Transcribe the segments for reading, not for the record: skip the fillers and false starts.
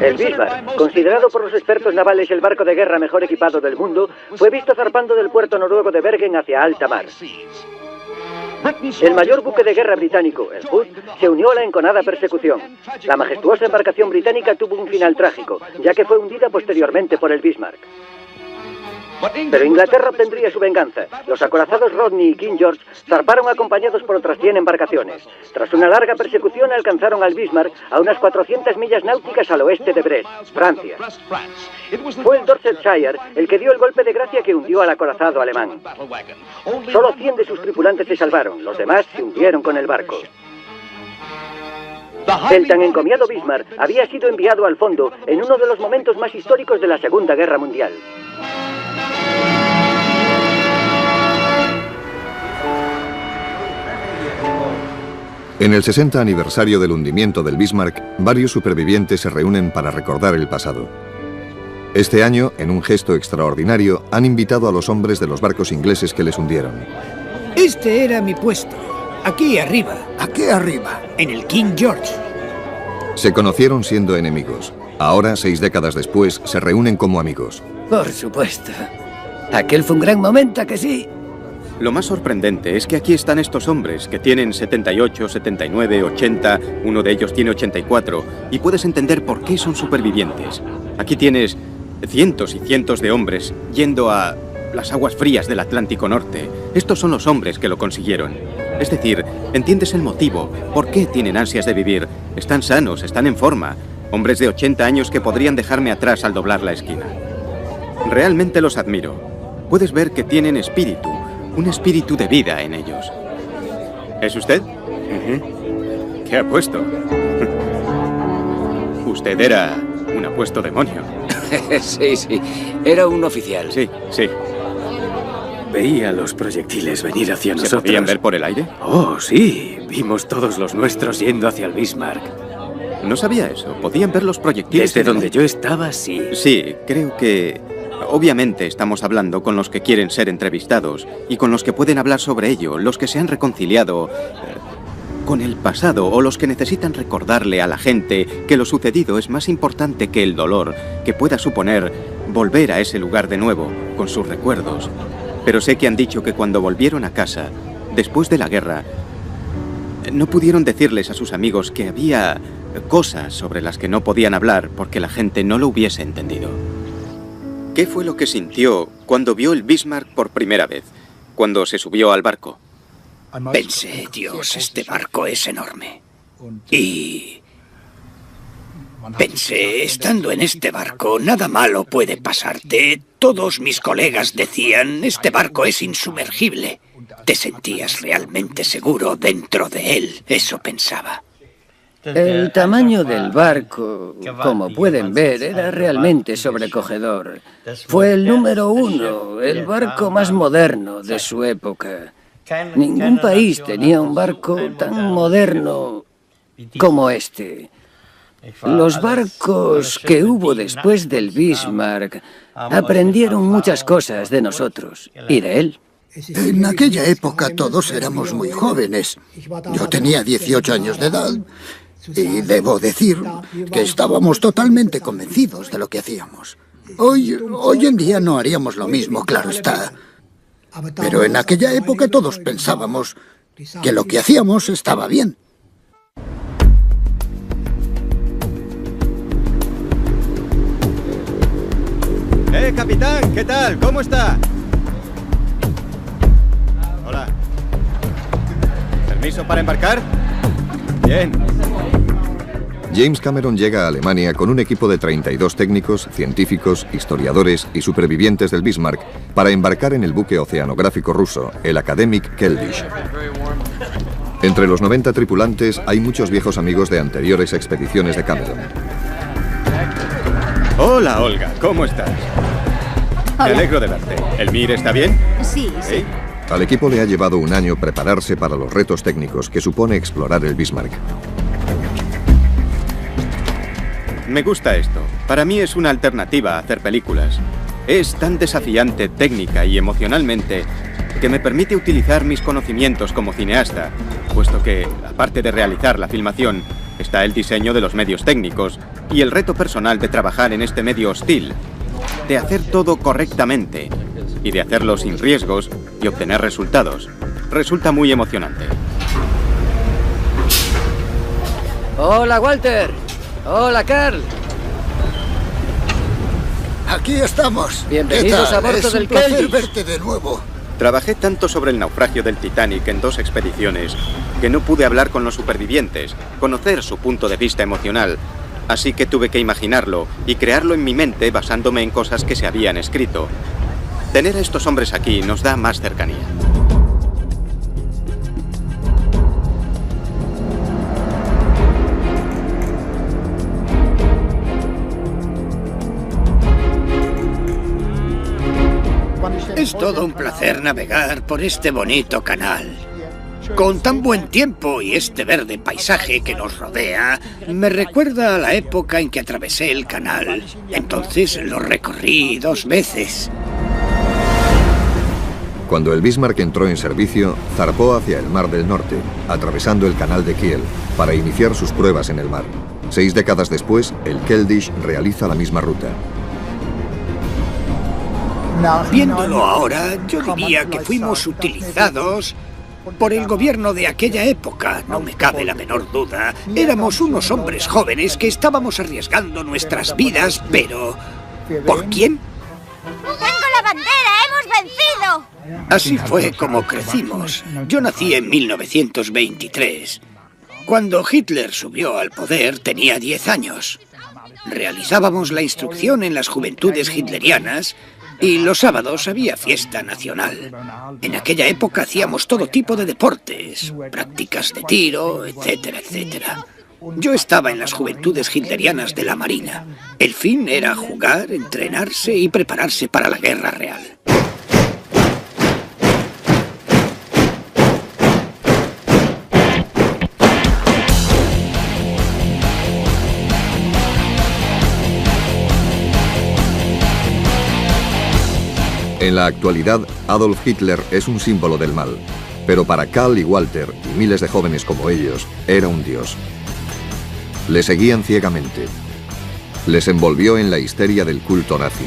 El Bismarck, considerado por los expertos navales el barco de guerra mejor equipado del mundo, fue visto zarpando del puerto noruego de Bergen hacia alta mar. El mayor buque de guerra británico, el Hood, se unió a la enconada persecución. La majestuosa embarcación británica tuvo un final trágico, ya que fue hundida posteriormente por el Bismarck. Pero Inglaterra obtendría su venganza. Los acorazados Rodney y King George zarparon acompañados por otras 100 embarcaciones. Tras una larga persecución alcanzaron al Bismarck a unas 400 millas náuticas al oeste de Brest, Francia. Fue el Dorsetshire el que dio el golpe de gracia que hundió al acorazado alemán. Solo 100 de sus tripulantes se salvaron, los demás se hundieron con el barco. El tan encomiado Bismarck había sido enviado al fondo en uno de los momentos más históricos de la Segunda Guerra Mundial. En el 60 aniversario del hundimiento del Bismarck, varios supervivientes se reúnen para recordar el pasado. Este año, en un gesto extraordinario, han invitado a los hombres de los barcos ingleses que les hundieron. Este era mi puesto. Aquí arriba. ¿Aquí arriba? En el King George. Se conocieron siendo enemigos. Ahora, 6 décadas después, se reúnen como amigos. Por supuesto. Aquel fue un gran momento, ¿a que sí? Lo más sorprendente es que aquí están estos hombres que tienen 78, 79, 80, uno de ellos tiene 84, y puedes entender por qué son supervivientes. Aquí tienes cientos y cientos de hombres yendo a las aguas frías del Atlántico Norte. Estos son los hombres que lo consiguieron. Es decir, entiendes el motivo, por qué tienen ansias de vivir. Están sanos, están en forma. Hombres de 80 años que podrían dejarme atrás al doblar la esquina. Realmente los admiro. Puedes ver que tienen espíritu. Un espíritu de vida en ellos. ¿Es usted? ¿Qué apuesto? Usted era un apuesto demonio. Sí. Era un oficial. Sí. Veía los proyectiles venir hacia nosotros. ¿Se podían ver por el aire? Oh, sí. Vimos todos los nuestros yendo hacia el Bismarck. No sabía eso. ¿Podían ver los proyectiles? Desde donde yo estaba, sí. Sí, creo que... Obviamente estamos hablando con los que quieren ser entrevistados y con los que pueden hablar sobre ello, los que se han reconciliado con el pasado o los que necesitan recordarle a la gente que lo sucedido es más importante que el dolor que pueda suponer volver a ese lugar de nuevo, con sus recuerdos. Pero sé que han dicho que cuando volvieron a casa, después de la guerra, no pudieron decirles a sus amigos que había cosas sobre las que no podían hablar porque la gente no lo hubiese entendido. ¿Qué fue lo que sintió cuando vio el Bismarck por primera vez? Cuando se subió al barco. Pensé, Dios, este barco es enorme. Y... pensé, estando en este barco, nada malo puede pasarte. Todos mis colegas decían, este barco es insumergible. Te sentías realmente seguro dentro de él, eso pensaba. El tamaño del barco, como pueden ver, era realmente sobrecogedor. Fue el número 1, el barco más moderno de su época. Ningún país tenía un barco tan moderno como este. Los barcos que hubo después del Bismarck aprendieron muchas cosas de nosotros y de él. En aquella época todos éramos muy jóvenes. Yo tenía 18 años de edad. Y debo decir que estábamos totalmente convencidos de lo que hacíamos. Hoy en día no haríamos lo mismo, claro está. Pero en aquella época todos pensábamos que lo que hacíamos estaba bien. Capitán, ¿qué tal? ¿Cómo está? Hola. ¿Permiso para embarcar? Bien. James Cameron llega a Alemania con un equipo de 32 técnicos, científicos, historiadores y supervivientes del Bismarck para embarcar en el buque oceanográfico ruso, el Akademik Keldysh. Entre los 90 tripulantes hay muchos viejos amigos de anteriores expediciones de Cameron. Hola, Olga, ¿cómo estás? Hola. Me alegro de verte. ¿El Mir está bien? Sí. Al equipo le ha llevado un año prepararse para los retos técnicos que supone explorar el Bismarck. Me gusta esto. Para mí es una alternativa a hacer películas. Es tan desafiante técnica y emocionalmente que me permite utilizar mis conocimientos como cineasta, puesto que, aparte de realizar la filmación, está el diseño de los medios técnicos y el reto personal de trabajar en este medio hostil, de hacer todo correctamente y de hacerlo sin riesgos y obtener resultados, resulta muy emocionante. Hola, Walter. Hola, Carl. Aquí estamos. Bienvenidos a bordo del Keldysh. Es un placer Keldysh. verte de nuevo. Trabajé tanto sobre el naufragio del Titanic en 2 expediciones que no pude hablar con los supervivientes, conocer su punto de vista emocional, así que tuve que imaginarlo y crearlo en mi mente basándome en cosas que se habían escrito. Tener a estos hombres aquí nos da más cercanía. Es todo un placer navegar por este bonito canal. Con tan buen tiempo y este verde paisaje que nos rodea, me recuerda a la época en que atravesé el canal. Entonces lo recorrí 2 veces. Cuando el Bismarck entró en servicio, zarpó hacia el Mar del Norte, atravesando el canal de Kiel, para iniciar sus pruebas en el mar. 6 décadas después, el Keldysh realiza la misma ruta. Viéndolo ahora, yo diría que fuimos utilizados por el gobierno de aquella época, no me cabe la menor duda. Éramos unos hombres jóvenes que estábamos arriesgando nuestras vidas, pero... ¿por quién? ¡Tengo la bandera! ¡Hemos vencido! Así fue como crecimos. Yo nací en 1923. Cuando Hitler subió al poder tenía 10 años. Realizábamos la instrucción en las juventudes hitlerianas y los sábados había fiesta nacional. En aquella época hacíamos todo tipo de deportes, prácticas de tiro, etcétera, etcétera. Yo estaba en las juventudes hitlerianas de la Marina. El fin era jugar, entrenarse y prepararse para la guerra real. En la actualidad, Adolf Hitler es un símbolo del mal, pero para Karl y Walter, y miles de jóvenes como ellos, era un dios. Le seguían ciegamente. Les envolvió en la histeria del culto nazi.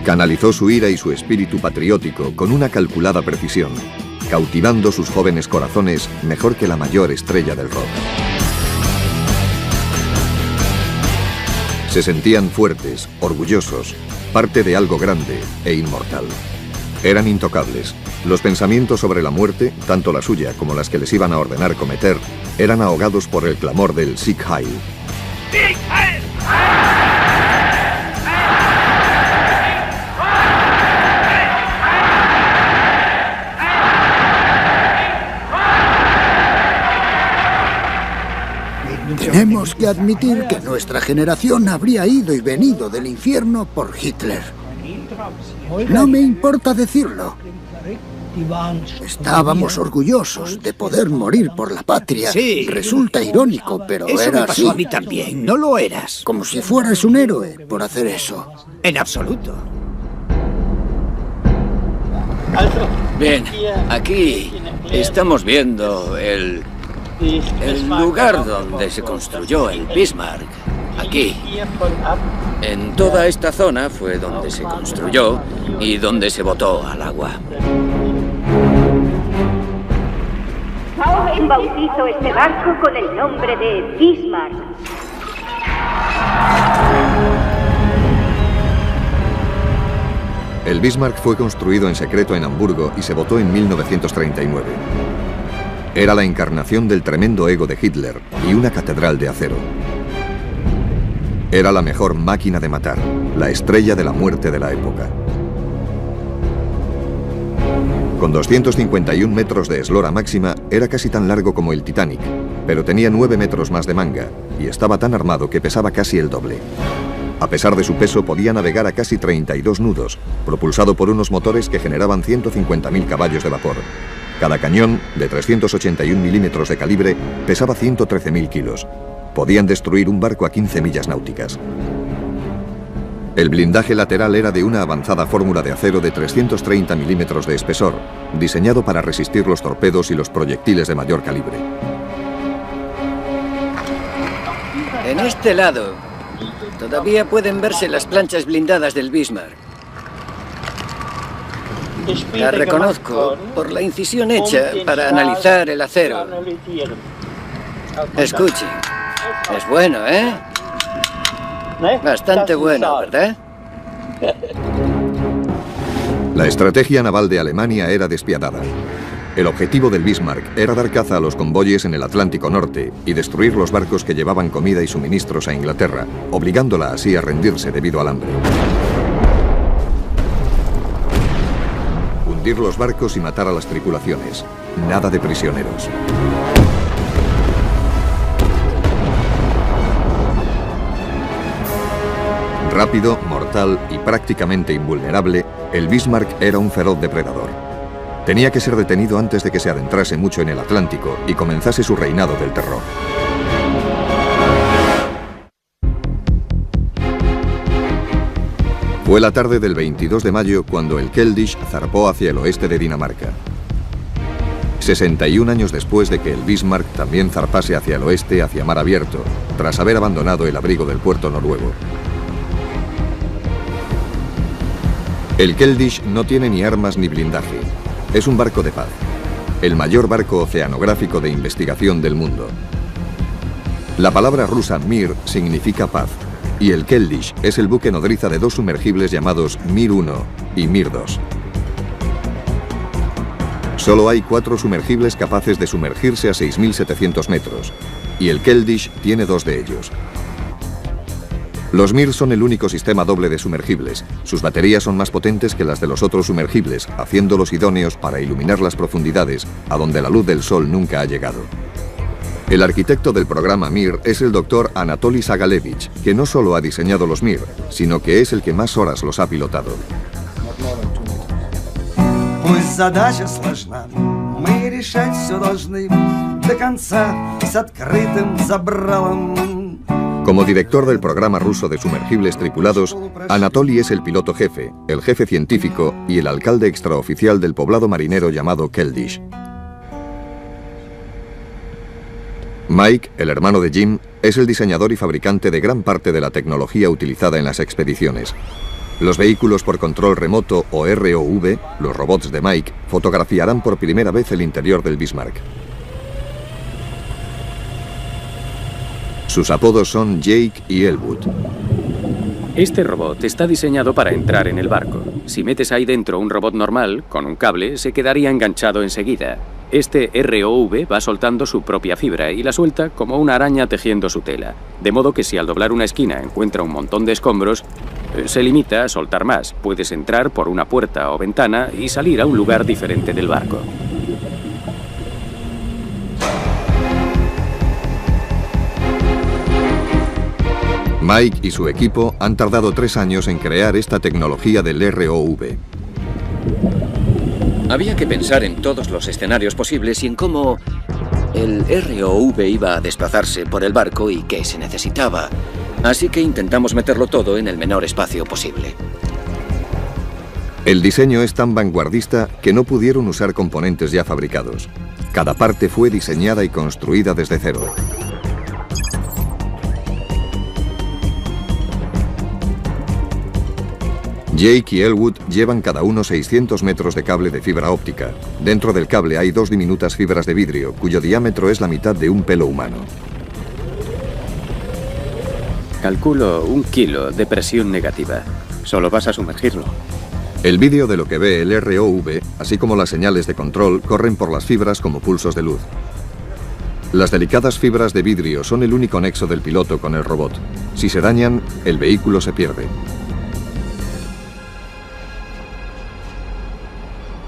Canalizó su ira y su espíritu patriótico con una calculada precisión, cautivando sus jóvenes corazones mejor que la mayor estrella del rock. Se sentían fuertes, orgullosos, parte de algo grande e inmortal. Eran intocables. Los pensamientos sobre la muerte, tanto la suya como las que les iban a ordenar cometer, eran ahogados por el clamor del Sieg Heil. ¡Sieg Heil! Tenemos que admitir que nuestra generación habría ido y venido del infierno por Hitler. No me importa decirlo. Estábamos orgullosos de poder morir por la patria. Sí. Resulta irónico, pero Eso era me pasó así. a mí también. No lo eras. Como si fueras un héroe por hacer eso. En absoluto. Bien, aquí estamos viendo el lugar donde se construyó el Bismarck. Aquí. En toda esta zona fue donde se construyó y donde se botó al agua. Bautizo este barco con el nombre de Bismarck. El Bismarck fue construido en secreto en Hamburgo y se botó en 1939. Era la encarnación del tremendo ego de Hitler y una catedral de acero. Era la mejor máquina de matar, la estrella de la muerte de la época. Con 251 metros de eslora máxima, era casi tan largo como el Titanic, pero tenía 9 metros más de manga y estaba tan armado que pesaba casi el doble. A pesar de su peso, podía navegar a casi 32 nudos, propulsado por unos motores que generaban 150.000 caballos de vapor. Cada cañón, de 381 milímetros de calibre, pesaba 113.000 kilos. Podían destruir un barco a 15 millas náuticas. El blindaje lateral era de una avanzada fórmula de acero de 330 milímetros de espesor, diseñado para resistir los torpedos y los proyectiles de mayor calibre. En este lado, todavía pueden verse las planchas blindadas del Bismarck. La reconozco por la incisión hecha para analizar el acero. Escuche, es bueno, ¿eh? Bastante bueno, ¿verdad? La estrategia naval de Alemania era despiadada. El objetivo del Bismarck era dar caza a los convoyes en el Atlántico Norte y destruir los barcos que llevaban comida y suministros a Inglaterra, obligándola así a rendirse debido al hambre. Hundir los barcos y matar a las tripulaciones. Nada de prisioneros. Rápido, mortal y prácticamente invulnerable, el Bismarck era un feroz depredador. Tenía que ser detenido antes de que se adentrase mucho en el Atlántico y comenzase su reinado del terror. Fue la tarde del 22 de mayo cuando el Keldysh zarpó hacia el oeste de Dinamarca. 61 años después de que el Bismarck también zarpase hacia el oeste, hacia mar abierto, tras haber abandonado el abrigo del puerto noruego. El Keldysh no tiene ni armas ni blindaje. Es un barco de paz. El mayor barco oceanográfico de investigación del mundo. La palabra rusa Mir significa paz. Y el Keldysh es el buque nodriza de dos sumergibles llamados Mir 1 y Mir 2. Solo hay 4 sumergibles capaces de sumergirse a 6.700 metros. Y el Keldysh tiene 2 de ellos. Los Mir son el único sistema doble de sumergibles. Sus baterías son más potentes que las de los otros sumergibles, haciéndolos idóneos para iluminar las profundidades a donde la luz del sol nunca ha llegado. El arquitecto del programa Mir es el doctor Anatoly Sagalevich, que no solo ha diseñado los Mir, sino que es el que más horas los ha pilotado. Como director del programa ruso de sumergibles tripulados, Anatoly es el piloto jefe, el jefe científico y el alcalde extraoficial del poblado marinero llamado Keldysh. Mike, el hermano de Jim, es el diseñador y fabricante de gran parte de la tecnología utilizada en las expediciones. Los vehículos por control remoto o ROV, los robots de Mike, fotografiarán por primera vez el interior del Bismarck. Sus apodos son Jake y Elwood. Este robot está diseñado para entrar en el barco. Si metes ahí dentro un robot normal, con un cable, se quedaría enganchado enseguida. Este ROV va soltando su propia fibra y la suelta como una araña tejiendo su tela. De modo que si al doblar una esquina encuentra un montón de escombros, se limita a soltar más. Puedes entrar por una puerta o ventana y salir a un lugar diferente del barco. Mike y su equipo han tardado 3 años en crear esta tecnología del ROV. Había que pensar en todos los escenarios posibles y en cómo el ROV iba a desplazarse por el barco y qué se necesitaba. Así que intentamos meterlo todo en el menor espacio posible. El diseño es tan vanguardista que no pudieron usar componentes ya fabricados. Cada parte fue diseñada y construida desde cero. Jake y Elwood llevan cada uno 600 metros de cable de fibra óptica. Dentro del cable hay 2 diminutas fibras de vidrio, cuyo diámetro es la mitad de un pelo humano. Calculo 1 kilo de presión negativa. Solo vas a sumergirlo. El vídeo de lo que ve el ROV, así como las señales de control, corren por las fibras como pulsos de luz. Las delicadas fibras de vidrio son el único nexo del piloto con el robot. Si se dañan, el vehículo se pierde.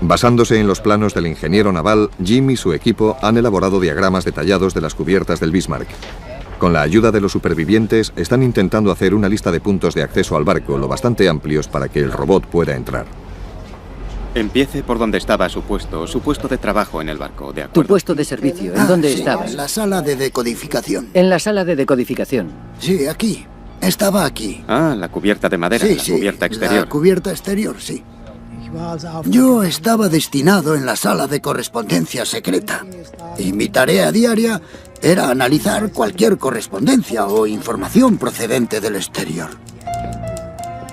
Basándose en los planos del ingeniero naval, Jim y su equipo han elaborado diagramas detallados de las cubiertas del Bismarck. Con la ayuda de los supervivientes, están intentando hacer una lista de puntos de acceso al barco lo bastante amplios para que el robot pueda entrar. Empiece por donde estaba su puesto de trabajo en el barco, ¿de acuerdo? Tu puesto de servicio, ¿en dónde estabas? En la sala de decodificación. En la sala de decodificación. Sí, aquí. Estaba aquí. Ah, la cubierta de madera, Sí, la sí, cubierta exterior. la cubierta exterior, sí. Yo estaba destinado en la sala de correspondencia secreta y mi tarea diaria era analizar cualquier correspondencia o información procedente del exterior.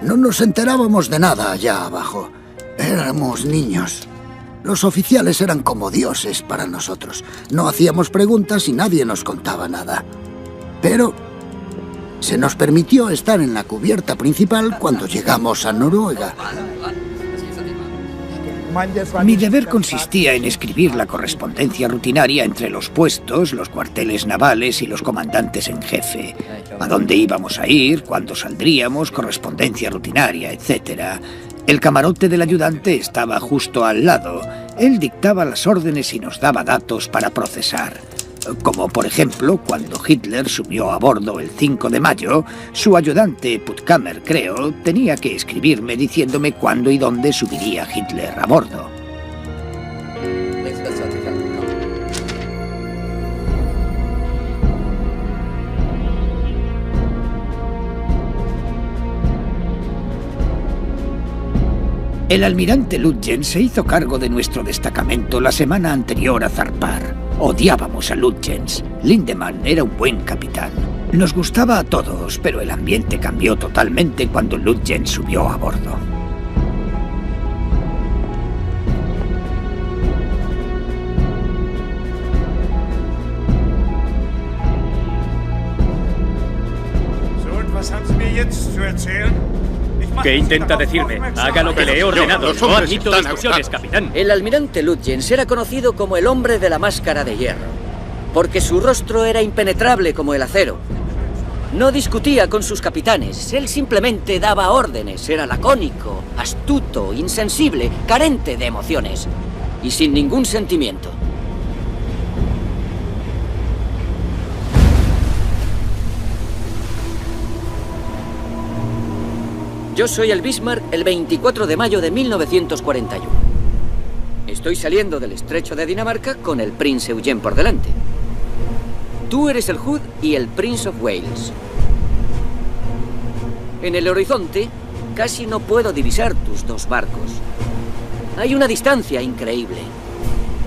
No nos enterábamos de nada allá abajo. Éramos niños. Los oficiales eran como dioses para nosotros. No hacíamos preguntas y nadie nos contaba nada. Pero se nos permitió estar en la cubierta principal cuando llegamos a Noruega. Mi deber consistía en escribir la correspondencia rutinaria entre los puestos, los cuarteles navales y los comandantes en jefe. A dónde íbamos a ir, cuándo saldríamos, correspondencia rutinaria, etc. El camarote del ayudante estaba justo al lado. Él dictaba las órdenes y nos daba datos para procesar. Como, por ejemplo, cuando Hitler subió a bordo el 5 de mayo, su ayudante, Puttkamer, creo, tenía que escribirme diciéndome cuándo y dónde subiría Hitler a bordo. El almirante Lutzen se hizo cargo de nuestro destacamento la semana anterior a zarpar. Odiábamos a Lutzens. Lindemann era un buen capitán. Nos gustaba a todos, pero el ambiente cambió totalmente cuando Lutzens subió a bordo. ¿Qué intenta decirme? Haga lo que le he ordenado. No admito discusiones, capitán. El almirante Lutzens era conocido como el hombre de la máscara de hierro, porque su rostro era impenetrable como el acero. No discutía con sus capitanes, él simplemente daba órdenes. Era lacónico, astuto, insensible, carente de emociones y sin ningún sentimiento. Yo soy el Bismarck el 24 de mayo de 1941. Estoy saliendo del estrecho de Dinamarca con el Prince Eugen por delante. Tú eres el Hood y el Prince of Wales. En el horizonte casi no puedo divisar tus dos barcos. Hay una distancia increíble.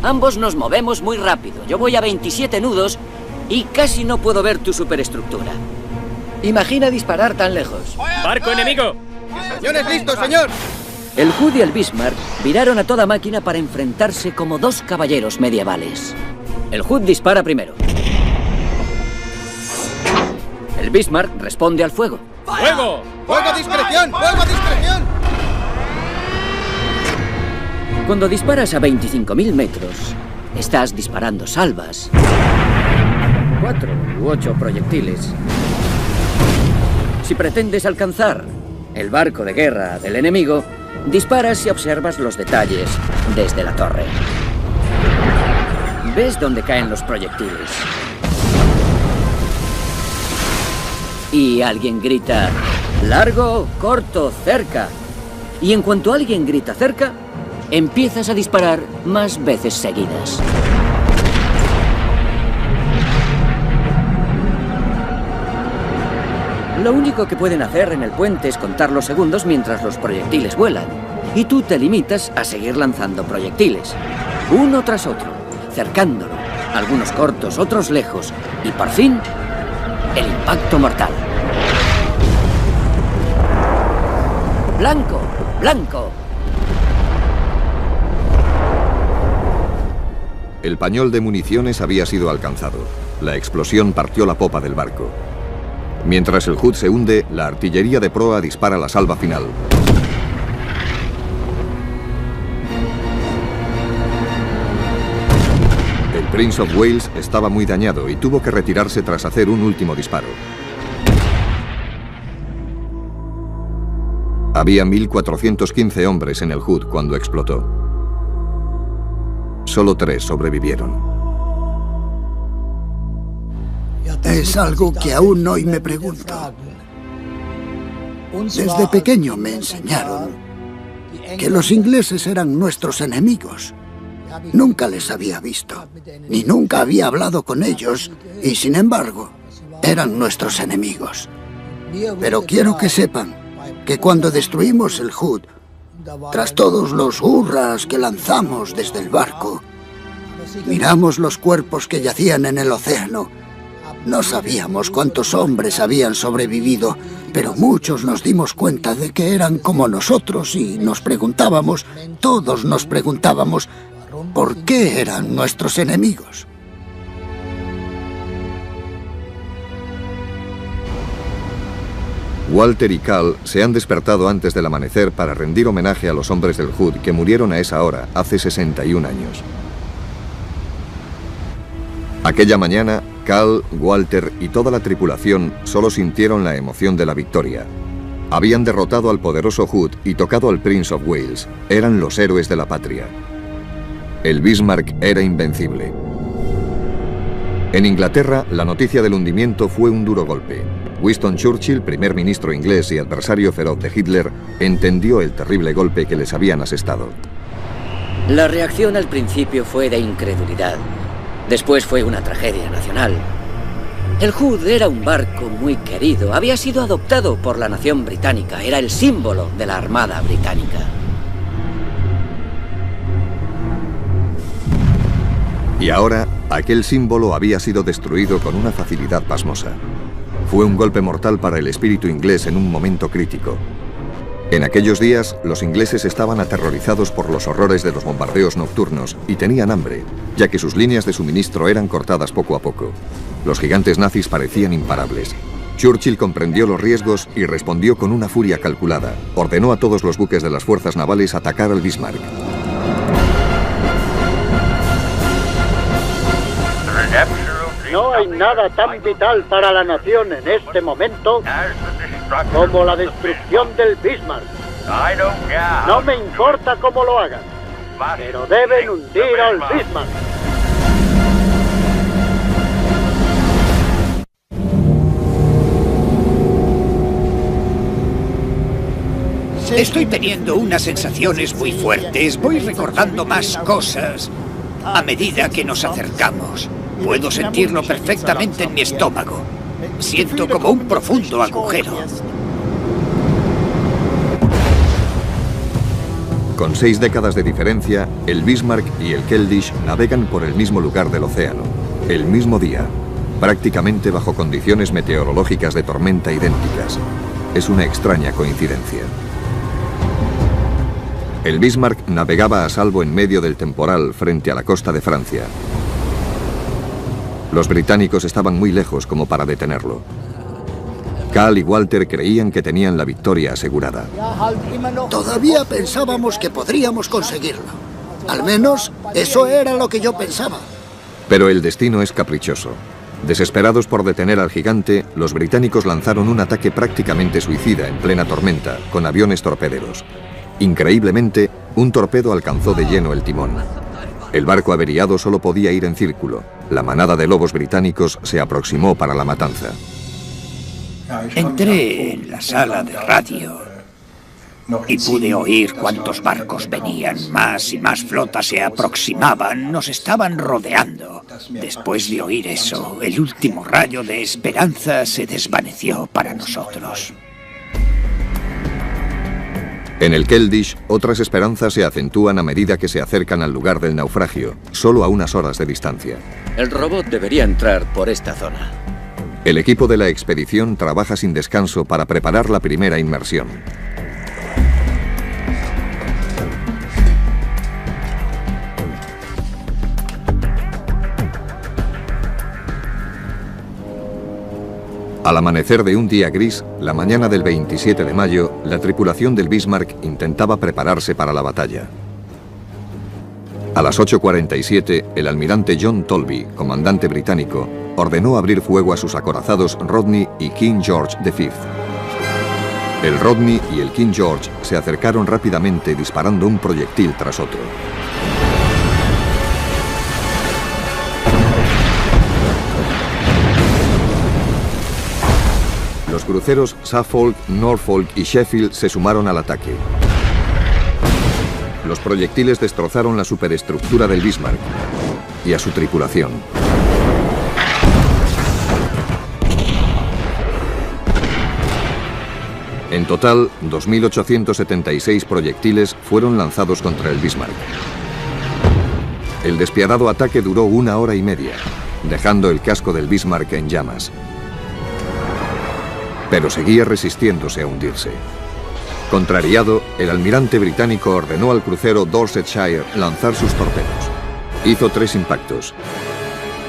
Ambos nos movemos muy rápido. Yo voy a 27 nudos y casi no puedo ver tu superestructura. Imagina disparar tan lejos. ¡Barco enemigo! ¡Cañones listos, señor! El Hood y el Bismarck viraron a toda máquina para enfrentarse como dos caballeros medievales. El Hood dispara primero. El Bismarck responde al fuego. ¡Fuego! ¡Fuego a discreción! ¡Fuego a discreción! Cuando disparas a 25.000 metros, estás disparando salvas. 4 u 8 proyectiles. Si pretendes alcanzar el barco de guerra del enemigo, disparas y observas los detalles desde la torre. Ves dónde caen los proyectiles. Y alguien grita, largo, corto, cerca. Y en cuanto alguien grita cerca, empiezas a disparar más veces seguidas. Lo único que pueden hacer en el puente es contar los segundos mientras los proyectiles vuelan. Y tú te limitas a seguir lanzando proyectiles, uno tras otro, cercándolo, algunos cortos, otros lejos, y por fin, el impacto mortal. ¡Blanco! ¡Blanco! El pañol de municiones había sido alcanzado. La explosión partió la popa del barco. Mientras el Hood se hunde, la artillería de proa dispara la salva final. El Prince of Wales estaba muy dañado y tuvo que retirarse tras hacer un último disparo. Había 1.415 hombres en el Hood cuando explotó. Solo 3 sobrevivieron. Es algo que aún hoy me pregunto. Desde pequeño me enseñaron que los ingleses eran nuestros enemigos. Nunca les había visto, ni nunca había hablado con ellos, y sin embargo, eran nuestros enemigos. Pero quiero que sepan que cuando destruimos el Hood, tras todos los hurras que lanzamos desde el barco, Miramos los cuerpos que yacían en el océano. No sabíamos cuántos hombres habían sobrevivido, pero muchos nos dimos cuenta de que eran como nosotros y nos preguntábamos, todos nos preguntábamos, ¿por qué eran nuestros enemigos? Walter y Cal se han despertado antes del amanecer para rendir homenaje a los hombres del Hood que murieron a esa hora, hace 61 años. Aquella mañana, Cal, Walter y toda la tripulación solo sintieron la emoción de la victoria. Habían derrotado al poderoso Hood y tocado al Prince of Wales. Eran los héroes de la patria. El Bismarck era invencible. En Inglaterra, la noticia del hundimiento fue un duro golpe. Winston Churchill, primer ministro inglés y adversario feroz de Hitler, entendió el terrible golpe que les habían asestado. La reacción al principio fue de incredulidad. Después fue una tragedia nacional. El Hood era un barco muy querido. Había sido adoptado por la nación británica. Era el símbolo de la Armada británica. Y ahora, aquel símbolo había sido destruido con una facilidad pasmosa. Fue un golpe mortal para el espíritu inglés en un momento crítico. En aquellos días, los ingleses estaban aterrorizados por los horrores de los bombardeos nocturnos y tenían hambre, ya que sus líneas de suministro eran cortadas poco a poco. Los gigantes nazis parecían imparables. Churchill comprendió los riesgos y respondió con una furia calculada. Ordenó a todos los buques de las fuerzas navales atacar al Bismarck. No hay nada tan vital para la nación en este momento como la destrucción del Bismarck. No me importa cómo lo hagan, pero deben hundir al Bismarck. Estoy teniendo unas sensaciones muy fuertes. Voy recordando más cosas a medida que nos acercamos. Puedo sentirlo perfectamente en mi estómago. Siento como un profundo agujero. Con 6 décadas de diferencia, el Bismarck y el Keldysh navegan por el mismo lugar del océano, el mismo día, prácticamente bajo condiciones meteorológicas de tormenta idénticas. Es una extraña coincidencia. El Bismarck navegaba a salvo en medio del temporal frente a la costa de Francia. Los británicos estaban muy lejos como para detenerlo. Cal y Walter creían que tenían la victoria asegurada. Todavía pensábamos que podríamos conseguirlo. Al menos eso era lo que yo pensaba. Pero el destino es caprichoso. Desesperados por detener al gigante, los británicos lanzaron un ataque prácticamente suicida en plena tormenta, con aviones torpederos. Increíblemente, un torpedo alcanzó de lleno el timón. El barco averiado solo podía ir en círculo. La manada de lobos británicos se aproximó para la matanza. Entré en la sala de radio y pude oír cuántos barcos venían. Más y más flotas se aproximaban, nos estaban rodeando. Después de oír eso, el último rayo de esperanza se desvaneció para nosotros. En el Keldysh, otras esperanzas se acentúan a medida que se acercan al lugar del naufragio, solo a unas horas de distancia. El robot debería entrar por esta zona. El equipo de la expedición trabaja sin descanso para preparar la primera inmersión. Al amanecer de un día gris, la mañana del 27 de mayo, la tripulación del Bismarck intentaba prepararse para la batalla. A las 8:47, el almirante John Tolby, comandante británico, ordenó abrir fuego a sus acorazados Rodney y King George V. El Rodney y el King George se acercaron rápidamente disparando un proyectil tras otro. Los cruceros Suffolk, Norfolk y Sheffield se sumaron al ataque. Los proyectiles destrozaron la superestructura del Bismarck y a su tripulación. En total, 2.876 proyectiles fueron lanzados contra el Bismarck. el despiadado ataque duró 1 hora y media, dejando el casco del Bismarck en llamas. Pero seguía resistiéndose a hundirse. Contrariado, el almirante británico ordenó al crucero Dorsetshire lanzar sus torpedos. Hizo 3 impactos.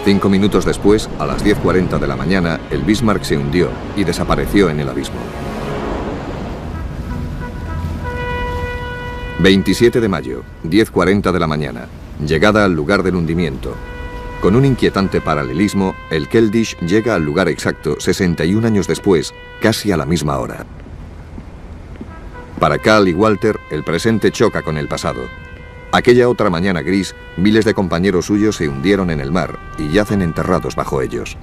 5 minutos después, a las 10:40 de la mañana, el Bismarck se hundió y desapareció en el abismo. 27 de mayo, 10:40 de la mañana. Llegada al lugar del hundimiento. Con un inquietante paralelismo, el Keldysh llega al lugar exacto 61 años después, casi a la misma hora. Para Cal y Walter, el presente choca con el pasado. Aquella otra mañana gris, miles de compañeros suyos se hundieron en el mar y yacen enterrados bajo ellos.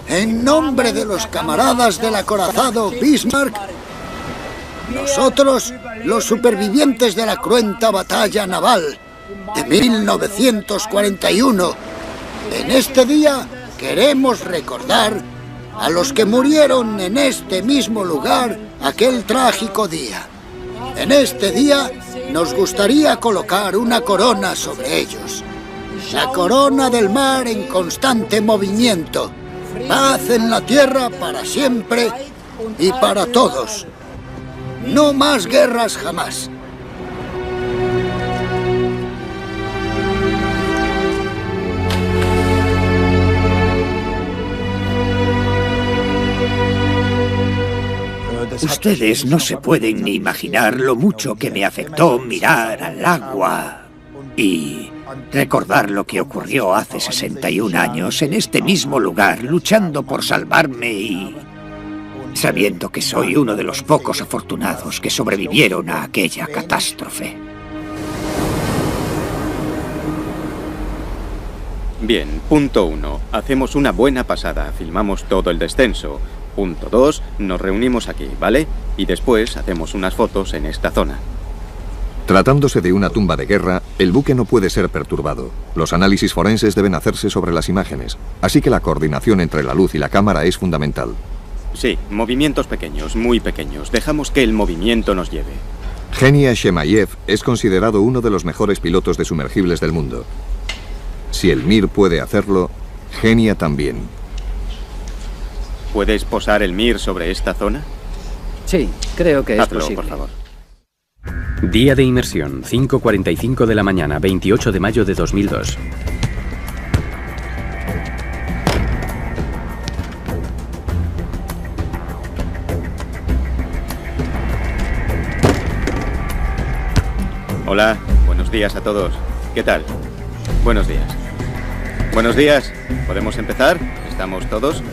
En nombre de los camaradas del acorazado Bismarck, nosotros, los supervivientes de la cruenta batalla naval de 1941, en este día queremos recordar a los que murieron en este mismo lugar aquel trágico día. En este día nos gustaría colocar una corona sobre ellos. La corona del mar en constante movimiento. Paz en la tierra para siempre y para todos. No más guerras jamás. Ustedes no se pueden ni imaginar lo mucho que me afectó mirar al agua y recordar lo que ocurrió hace 61 años en este mismo lugar, luchando por salvarme y sabiendo que soy uno de los pocos afortunados que sobrevivieron a aquella catástrofe. Bien, punto 1. Hacemos una buena pasada, filmamos todo el descenso. Punto 2. Nos reunimos aquí, ¿vale? Y después hacemos unas fotos en esta zona. Tratándose de una tumba de guerra, el buque no puede ser perturbado. Los análisis forenses deben hacerse sobre las imágenes, así que la coordinación entre la luz y la cámara es fundamental. Sí, movimientos pequeños, muy pequeños. Dejamos que el movimiento nos lleve. Genia Shemaev es considerado uno de los mejores pilotos de sumergibles del mundo. Si el Mir puede hacerlo, Genia también. ¿Puedes posar el Mir sobre esta zona? Sí, creo que es Hazlo, posible. por favor. Día de inmersión, 5:45 de la mañana, 28 de mayo de 2002. Hola, buenos días a todos. ¿Qué tal? Buenos días. Buenos días. ¿Podemos empezar? ¿Estamos todos?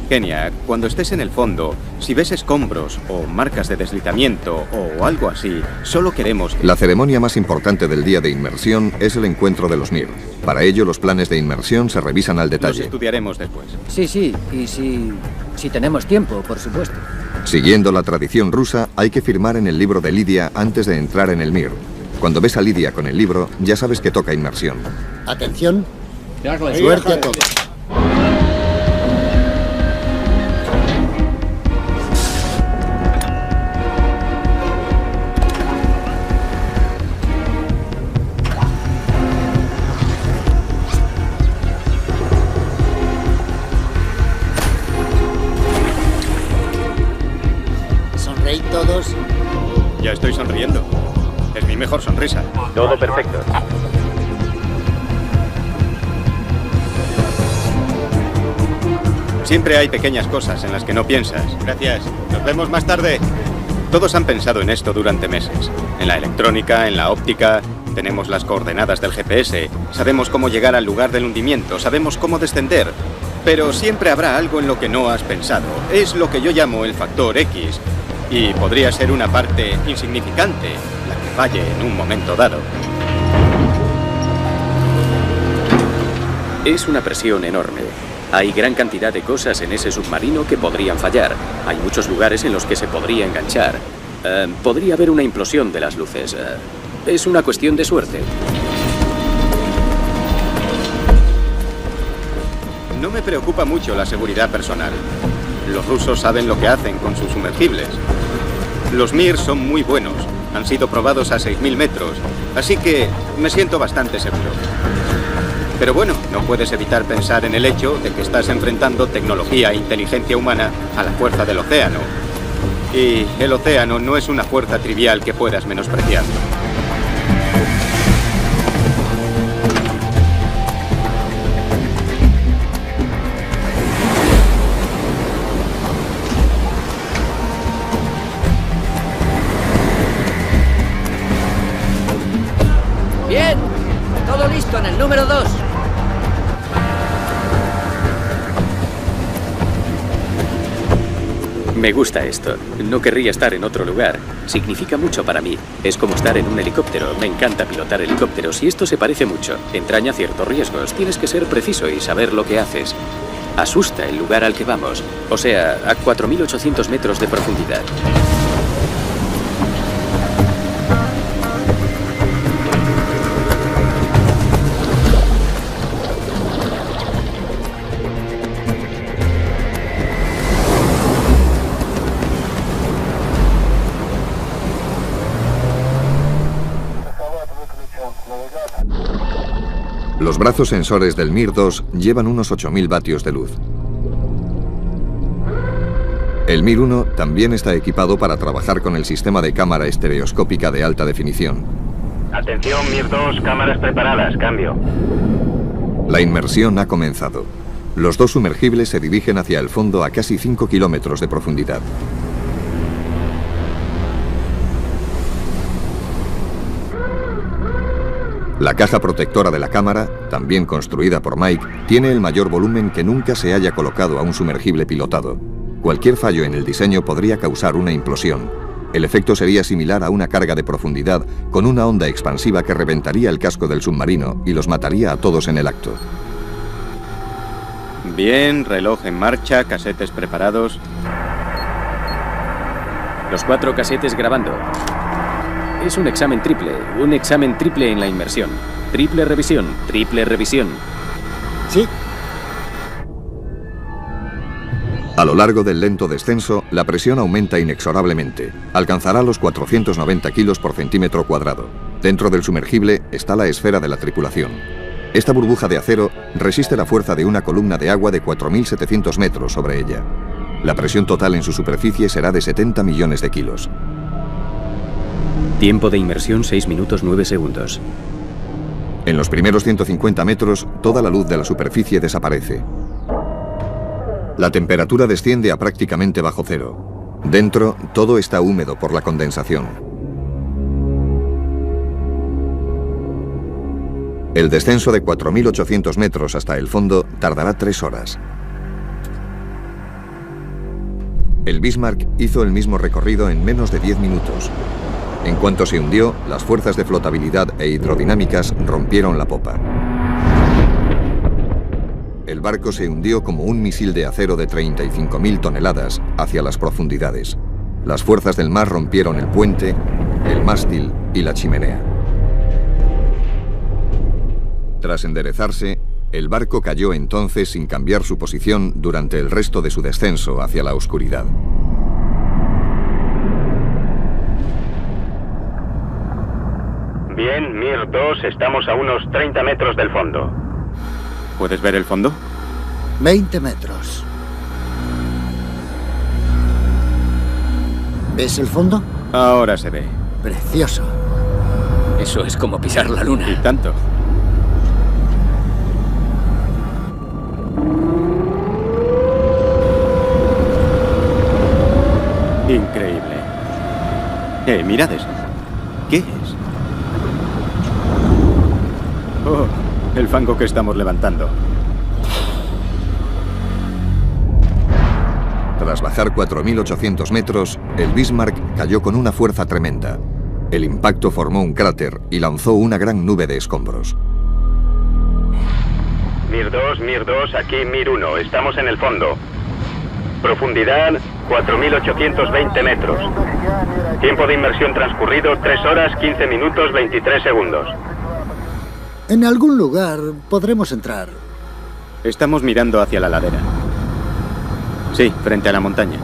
Genia, cuando estés en el fondo, si ves escombros o marcas de deslizamiento o algo así, solo queremos que... La ceremonia más importante del día de inmersión es el encuentro de los Mir. Para ello, los planes de inmersión se revisan al detalle. Los estudiaremos después. Sí, y si tenemos tiempo, por supuesto. Siguiendo la tradición rusa, hay que firmar en el libro de Lidia antes de entrar en el Mir. Cuando ves a Lidia con el libro, ya sabes que toca inmersión. Atención. Suerte a todos. ¿Sonreíd todos? Ya estoy sonriendo. Es mi mejor sonrisa. Todo perfecto. Siempre hay pequeñas cosas en las que no piensas. Gracias. Nos vemos más tarde. Todos han pensado en esto durante meses. En la electrónica, en la óptica. Tenemos las coordenadas del GPS. Sabemos cómo llegar al lugar del hundimiento. Sabemos cómo descender. Pero siempre habrá algo en lo que no has pensado. Es lo que yo llamo el factor X. Y podría ser una parte insignificante la que falle en un momento dado. Es una presión enorme. Hay gran cantidad de cosas en ese submarino que podrían fallar. Hay muchos lugares en los que se podría enganchar. Podría haber una implosión de las luces. Es una cuestión de suerte. No me preocupa mucho la seguridad personal. Los rusos saben lo que hacen con sus sumergibles. Los Mir son muy buenos Han sido probados a 6.000 metros, así que me siento bastante seguro. Pero bueno, no puedes evitar pensar en el hecho de que estás enfrentando tecnología e inteligencia humana a la fuerza del océano. Y el océano no es una fuerza trivial que puedas menospreciar. Bien, todo listo en el número 2. Me gusta esto. No querría estar en otro lugar. Significa mucho para mí. Es como estar en un helicóptero. Me encanta pilotar helicópteros y esto se parece mucho. Entraña ciertos riesgos. Tienes que ser preciso y saber lo que haces. Asusta el lugar al que vamos. O sea, a 4.800 metros de profundidad. Los brazos sensores del Mir-2 llevan unos 8.000 vatios de luz. El Mir-1 también está equipado para trabajar con el sistema de cámara estereoscópica de alta definición. Atención, Mir-2, cámaras preparadas, cambio. La inmersión ha comenzado. Los dos sumergibles se dirigen hacia el fondo a casi 5 kilómetros de profundidad. La caja protectora de la cámara, también construida por Mike, tiene el mayor volumen que nunca se haya colocado a un sumergible pilotado. Cualquier fallo en el diseño podría causar una implosión. El efecto sería similar a una carga de profundidad con una onda expansiva que reventaría el casco del submarino y los mataría a todos en el acto. Bien, reloj en marcha, casetes preparados. Los 4 casetes grabando. Es un examen triple en la inmersión. Triple revisión. Sí. A lo largo del lento descenso, la presión aumenta inexorablemente. Alcanzará los 490 kilos por centímetro cuadrado. Dentro del sumergible está la esfera de la tripulación. Esta burbuja de acero resiste la fuerza de una columna de agua de 4.700 metros sobre ella. La presión total en su superficie será de 70 millones de kilos. Tiempo de inmersión 6 minutos 9 segundos. En los primeros 150 metros, toda la luz de la superficie desaparece. La temperatura desciende a prácticamente bajo cero. Dentro, todo está húmedo por la condensación. El descenso de 4.800 metros hasta el fondo tardará 3 horas. El Bismarck hizo el mismo recorrido en menos de 10 minutos. En cuanto se hundió, las fuerzas de flotabilidad e hidrodinámicas rompieron la popa. El barco se hundió como un misil de acero de 35.000 toneladas hacia las profundidades. Las fuerzas del mar rompieron el puente, el mástil y la chimenea. Tras enderezarse, el barco cayó entonces sin cambiar su posición durante el resto de su descenso hacia la oscuridad. Bien, Mir-2, estamos a unos 30 metros del fondo. ¿Puedes ver el fondo? 20 metros. ¿Ves el fondo? Ahora se ve. Precioso. Eso es como pisar la luna. Y tanto. Increíble. Mirad eso. ¿Qué es? Oh, el fango que estamos levantando. Tras bajar 4.800 metros, el Bismarck cayó con una fuerza tremenda. El impacto formó un cráter y lanzó una gran nube de escombros. Mir-2, aquí Mir-1, estamos en el fondo. Profundidad, 4.820 metros. Tiempo de inmersión transcurrido, 3 horas, 15 minutos, 23 segundos. En algún lugar podremos entrar. Estamos mirando hacia la ladera. Sí, frente a la montaña.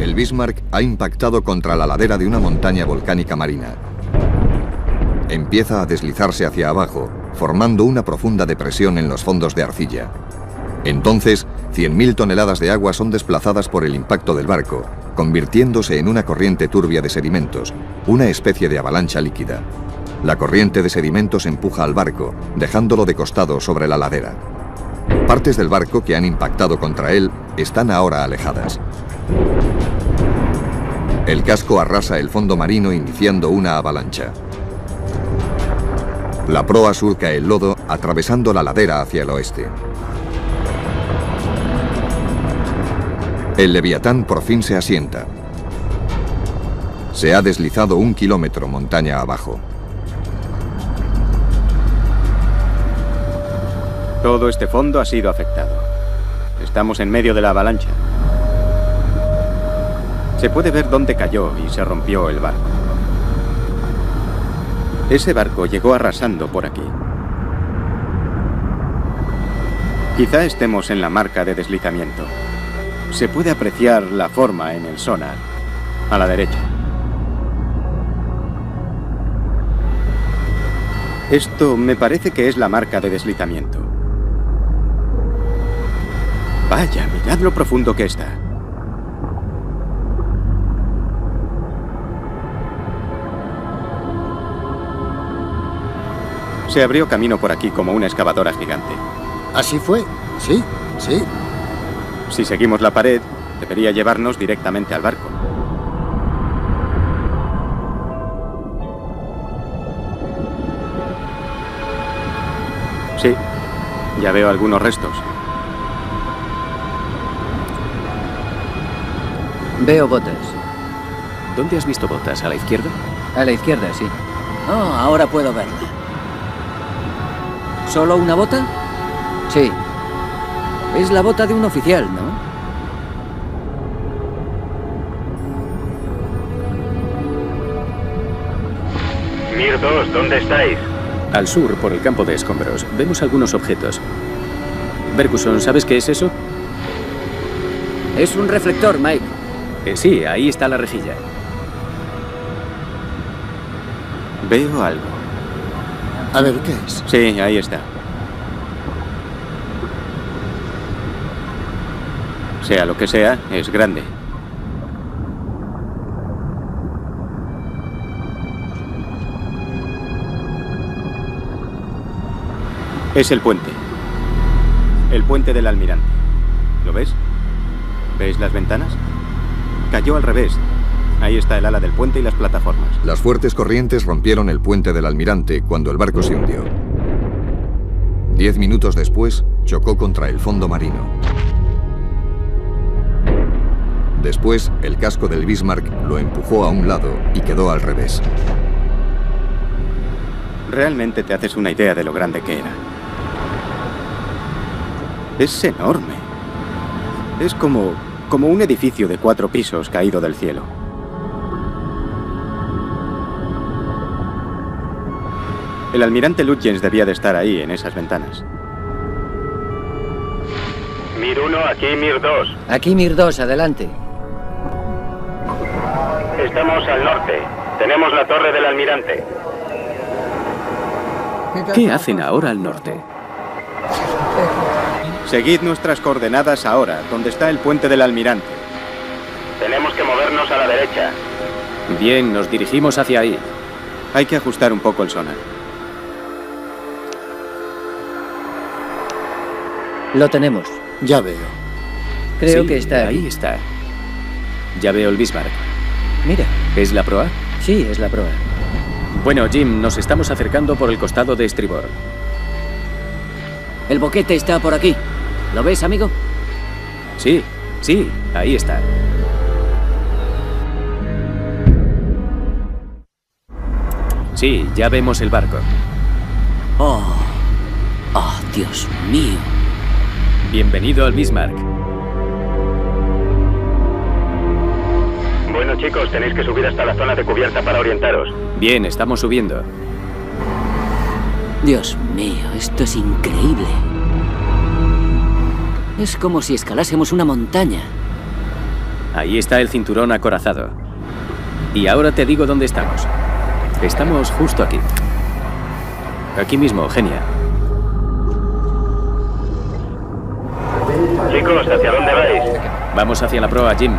el Bismarck ha impactado contra la ladera de una montaña volcánica marina. Empieza a deslizarse hacia abajo, formando una profunda depresión en los fondos de arcilla. Entonces, 100.000 toneladas de agua son desplazadas por el impacto del barco, convirtiéndose en una corriente turbia de sedimentos, una especie de avalancha líquida. La corriente de sedimentos empuja al barco, dejándolo de costado sobre la ladera. Partes del barco que han impactado contra él están ahora alejadas. El casco arrasa el fondo marino iniciando una avalancha. La proa surca el lodo atravesando la ladera hacia el oeste. El Leviatán por fin se asienta. Se ha deslizado 1 kilómetro montaña abajo. Todo este fondo ha sido afectado. Estamos en medio de la avalancha. Se puede ver dónde cayó y se rompió el barco. Ese barco llegó arrasando por aquí. Quizá estemos en la marca de deslizamiento. Se puede apreciar la forma en el sonar, a la derecha. Esto me parece que es la marca de deslizamiento. Vaya, mirad lo profundo que está. Se abrió camino por aquí como una excavadora gigante. Así fue, sí, sí. Si seguimos la pared, debería llevarnos directamente al barco. Sí, ya veo algunos restos. Veo botas. ¿Dónde has visto botas? ¿A la izquierda? A la izquierda, sí. Oh, ahora puedo verla. ¿Solo una bota? Sí. Es la bota de un oficial, ¿no? Mir 2, ¿dónde estáis? Al sur, por el campo de escombros. Vemos algunos objetos. Bercuson, ¿sabes qué es eso? Es un reflector, Mike. Sí, ahí está la rejilla. Veo algo. A ver, ¿qué es? Sí, ahí está. Sea lo que sea, es grande. Es el puente. El puente del Almirante. ¿Lo ves? ¿Ves las ventanas? Cayó al revés. Ahí está el ala del puente y las plataformas. Las fuertes corrientes rompieron el puente del Almirante cuando el barco se hundió. 10 minutos después, chocó contra el fondo marino. Después, el casco del Bismarck lo empujó a un lado y quedó al revés. Realmente te haces una idea de lo grande que era. Es enorme. Es como un edificio de 4 pisos caído del cielo. El almirante Lutyens debía de estar ahí, en esas ventanas. Mir 1, aquí Mir 2. Aquí Mir 2, adelante. Estamos al norte. Tenemos la torre del almirante. ¿Qué hacen ahora al norte? Seguid nuestras coordenadas ahora, donde está el puente del almirante. Tenemos que movernos a la derecha. Bien, nos dirigimos hacia ahí. Hay que ajustar un poco el sonar. Lo tenemos. Ya veo. Creo Sí, que está ahí aquí. está. Ya veo el Bismarck. Mira. ¿Es la proa? Sí, es la proa. Bueno, Jim, nos estamos acercando por el costado de estribor. El boquete está por aquí. ¿Lo ves, amigo? Sí, sí, ahí está. Sí, ya vemos el barco. Oh, Dios mío. Bienvenido al Bismarck. Bueno, chicos, tenéis que subir hasta la zona de cubierta para orientaros. Bien, estamos subiendo. Dios mío, esto es increíble. Es como si escalásemos una montaña. Ahí está el cinturón acorazado. Y ahora te digo dónde estamos. Estamos justo aquí. Aquí mismo, Genia. Chicos, ¿hacia dónde vais? Vamos hacia la proa, Jim.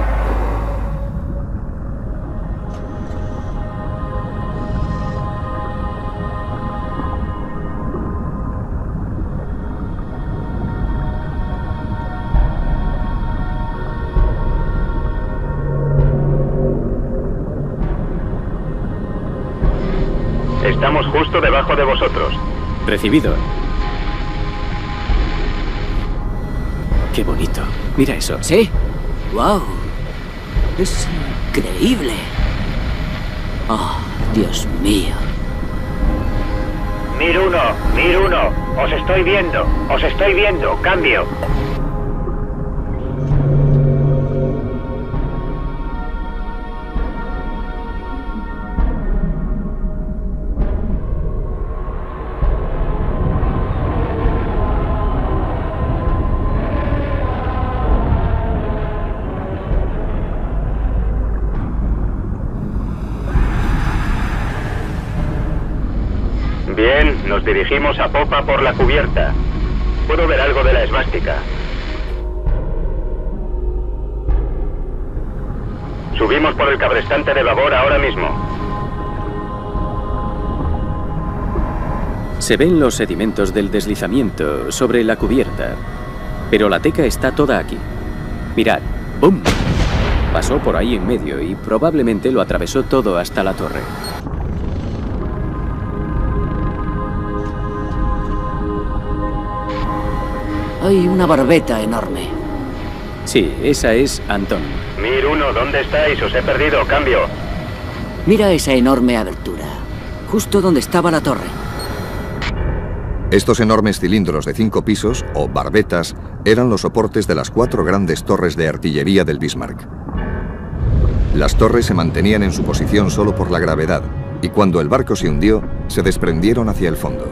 Estamos justo debajo de vosotros. Recibido. Qué bonito. Mira eso. ¿Sí? ¡Wow! Es increíble. ¡Oh, Dios mío! Mir 1, os estoy viendo, cambio. Bien, nos dirigimos a popa por la cubierta. Puedo ver algo de la esvástica. Subimos por el cabrestante de babor ahora mismo. Se ven los sedimentos del deslizamiento sobre la cubierta, pero la teca está toda aquí. Mirad, ¡bum! Pasó por ahí en medio y probablemente lo atravesó todo hasta la torre. Hay una barbeta enorme. Sí, esa es Antón. Mir 1, ¿dónde estáis? Os he perdido, cambio. Mira esa enorme abertura, justo donde estaba la torre. Estos enormes cilindros de 5 pisos, o barbetas, eran los soportes de las 4 grandes torres de artillería del Bismarck. Las torres se mantenían en su posición solo por la gravedad, y cuando el barco se hundió, se desprendieron hacia el fondo.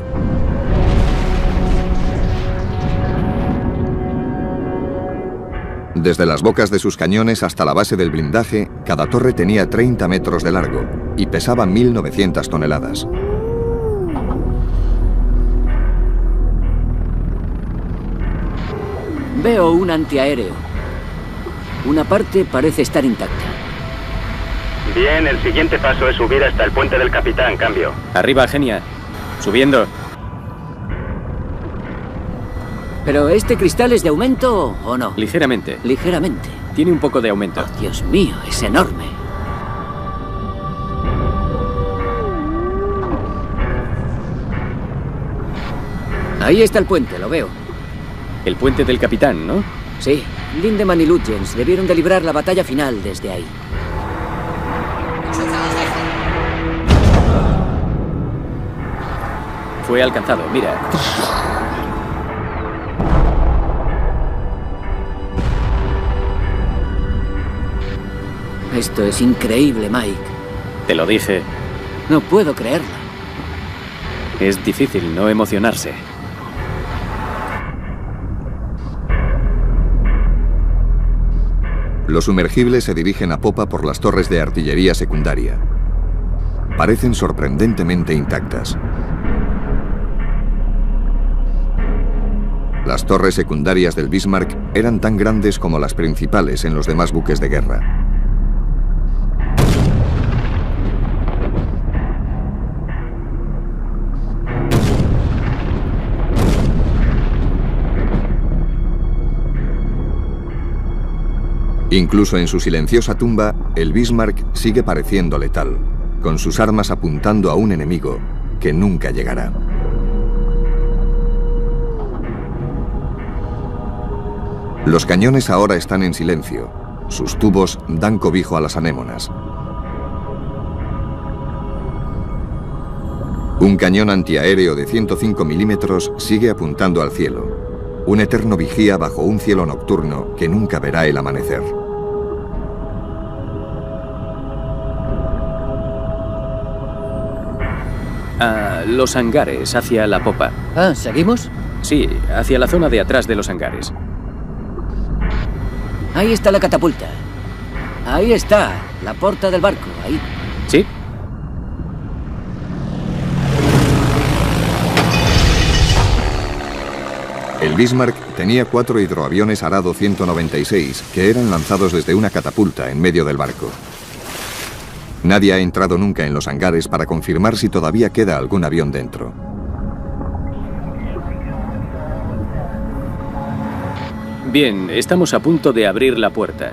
Desde las bocas de sus cañones hasta la base del blindaje, cada torre tenía 30 metros de largo y pesaba 1.900 toneladas. Veo un antiaéreo. Una parte parece estar intacta. Bien, el siguiente paso es subir hasta el puente del capitán, cambio. Arriba, Genia. Subiendo. ¿Pero este cristal es de aumento o no? Ligeramente. Ligeramente. Tiene un poco de aumento. Oh, Dios mío, es enorme. Ahí está el puente, lo veo. El puente del capitán, ¿no? Sí. Lindemann y Lutyens debieron de librar la batalla final desde ahí. Fue alcanzado, mira. Esto es increíble, Mike. Te lo dije. No puedo creerlo. Es difícil no emocionarse. Los sumergibles se dirigen a popa por las torres de artillería secundaria. Parecen sorprendentemente intactas. Las torres secundarias del Bismarck eran tan grandes como las principales en los demás buques de guerra. Incluso en su silenciosa tumba, el Bismarck sigue pareciendo letal, con sus armas apuntando a un enemigo que nunca llegará. Los cañones ahora están en silencio. Sus tubos dan cobijo a las anémonas. Un cañón antiaéreo de 105 milímetros sigue apuntando al cielo. Un eterno vigía bajo un cielo nocturno que nunca verá el amanecer. Los hangares, hacia la popa. Ah, ¿seguimos? Sí, hacia la zona de atrás de los hangares. Ahí está la catapulta. Ahí está, la porta del barco, ahí. ¿Sí? El Bismarck tenía 4 hidroaviones Arado 196 que eran lanzados desde una catapulta en medio del barco. Nadie ha entrado nunca en los hangares para confirmar si todavía queda algún avión dentro. Bien, estamos a punto de abrir la puerta.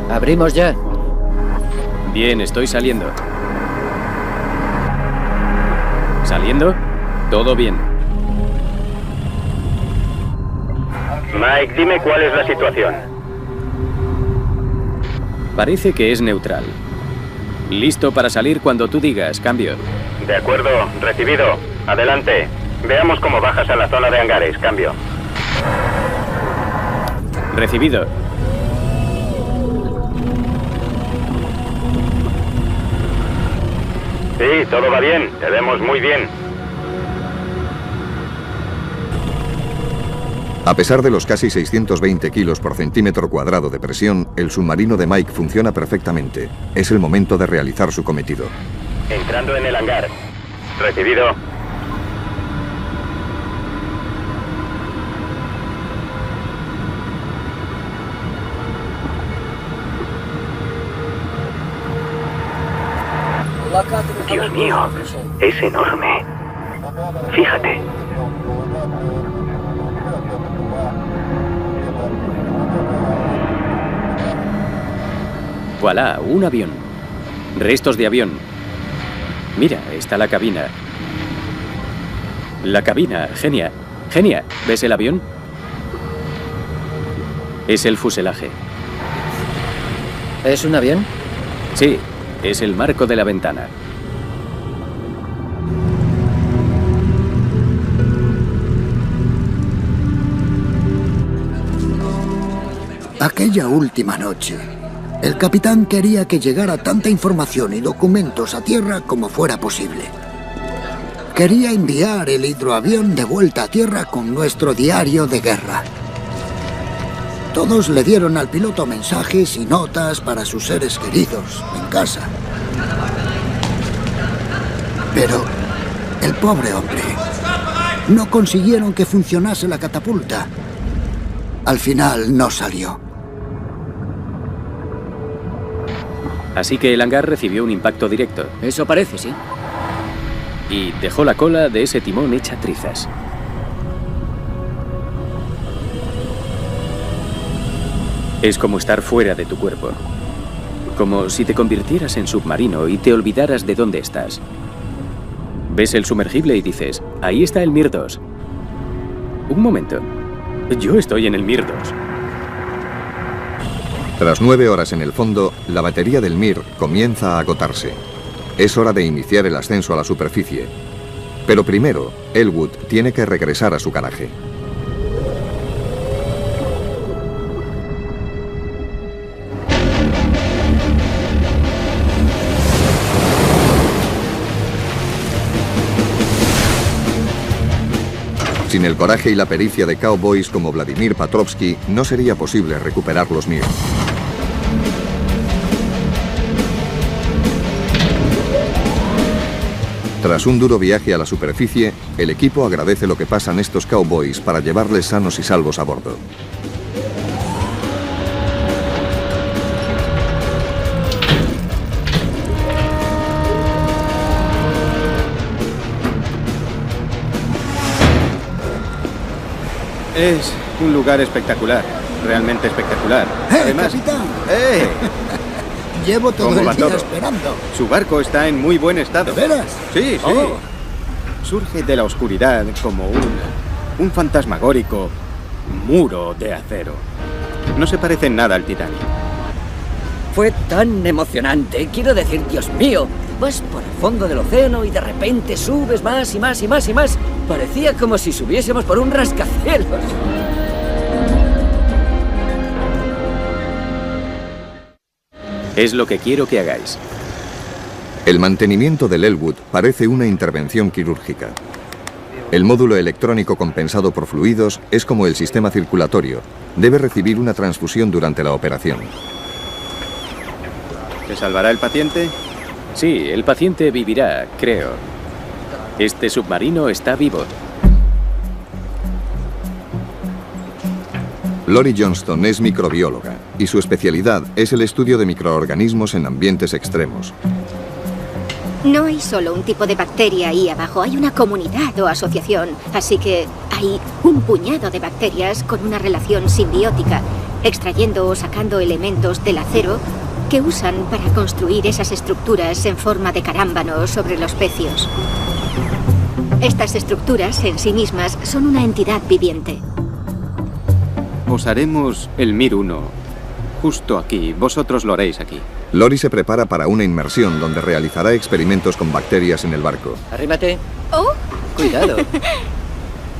¿Abrimos ya? Bien, estoy saliendo. ¿Saliendo? Todo bien. Mike, dime cuál es la situación. Parece que es neutral. Listo para salir cuando tú digas, cambio. De acuerdo, recibido. Adelante. Veamos cómo bajas a la zona de hangares, cambio. Recibido. Sí, todo va bien. Te vemos muy bien. A pesar de los casi 620 kilos por centímetro cuadrado de presión, el submarino de Mike funciona perfectamente. Es el momento de realizar su cometido. Entrando en el hangar. Recibido. Dios mío, es enorme. Fíjate. Voilà, un avión. Restos de avión. Mira, está la cabina. La cabina, Genia. Genia, ¿ves el avión? Es el fuselaje. ¿Es un avión? Sí, es el marco de la ventana. Aquella última noche, el capitán quería que llegara tanta información y documentos a tierra como fuera posible. Quería enviar el hidroavión de vuelta a tierra con nuestro diario de guerra. Todos le dieron al piloto mensajes y notas para sus seres queridos en casa. Pero el pobre hombre, no consiguieron que funcionase la catapulta. Al final no salió. Así que el hangar recibió un impacto directo. Eso parece, sí. Y dejó la cola de ese timón hecha trizas. Es como estar fuera de tu cuerpo. Como si te convirtieras en submarino y te olvidaras de dónde estás. Ves el sumergible y dices, ahí está el Mir 2. Un momento. Yo estoy en el Mir 2. Tras 9 horas en el fondo, la batería del Mir comienza a agotarse. Es hora de iniciar el ascenso a la superficie. Pero primero, Elwood tiene que regresar a su garaje. Sin el coraje y la pericia de cowboys como Vladimir Petrovsky, no sería posible recuperar los Mir. Tras un duro viaje a la superficie, el equipo agradece lo que pasan estos cowboys para llevarles sanos y salvos a bordo. Es un lugar espectacular, realmente espectacular. Además, capitán! ¡Eh! Llevo todo ¿Cómo el va día todo? esperando. Su barco está en muy buen estado. ¿De veras? Sí, sí. Oh. Surge de la oscuridad como un fantasmagórico muro de acero. No se parece en nada al Titanic. Fue tan emocionante. Quiero decir, Dios mío, vas por el fondo del océano y de repente subes más y más y más y más. Parecía como si subiésemos por un rascacielos. Es lo que quiero que hagáis. El mantenimiento del Elwood parece una intervención quirúrgica. El módulo electrónico compensado por fluidos es como el sistema circulatorio. Debe recibir una transfusión durante la operación. ¿Se salvará el paciente? Sí, el paciente vivirá, creo. Este submarino está vivo. Lori Johnston es microbióloga y su especialidad es el estudio de microorganismos en ambientes extremos. No hay solo un tipo de bacteria ahí abajo, hay una comunidad o asociación. Así que hay un puñado de bacterias con una relación simbiótica, extrayendo o sacando elementos del acero que usan para construir esas estructuras en forma de carámbanos sobre los pecios. Estas estructuras en sí mismas son una entidad viviente. Os haremos el Mir 1 justo aquí. Vosotros lo haréis aquí. Lori se prepara para una inmersión donde realizará experimentos con bacterias en el barco. Arrímate. ¡Oh! Cuidado.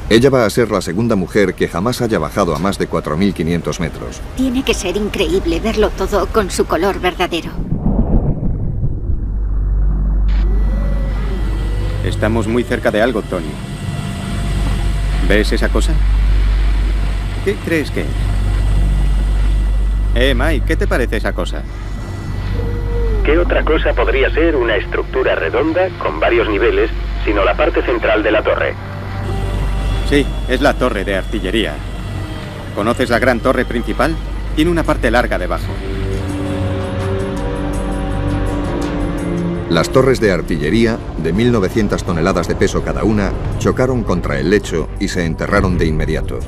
Ella va a ser la segunda mujer que jamás haya bajado a más de 4.500 metros. Tiene que ser increíble verlo todo con su color verdadero. Estamos muy cerca de algo, Tony. ¿Ves esa cosa? ¿Qué crees que es? Mike, ¿qué te parece esa cosa? ¿Qué otra cosa podría ser una estructura redonda con varios niveles, sino la parte central de la torre? Sí, es la torre de artillería. ¿Conoces la gran torre principal? Tiene una parte larga debajo. Las torres de artillería, de 1.900 toneladas de peso cada una, chocaron contra el lecho y se enterraron de inmediato.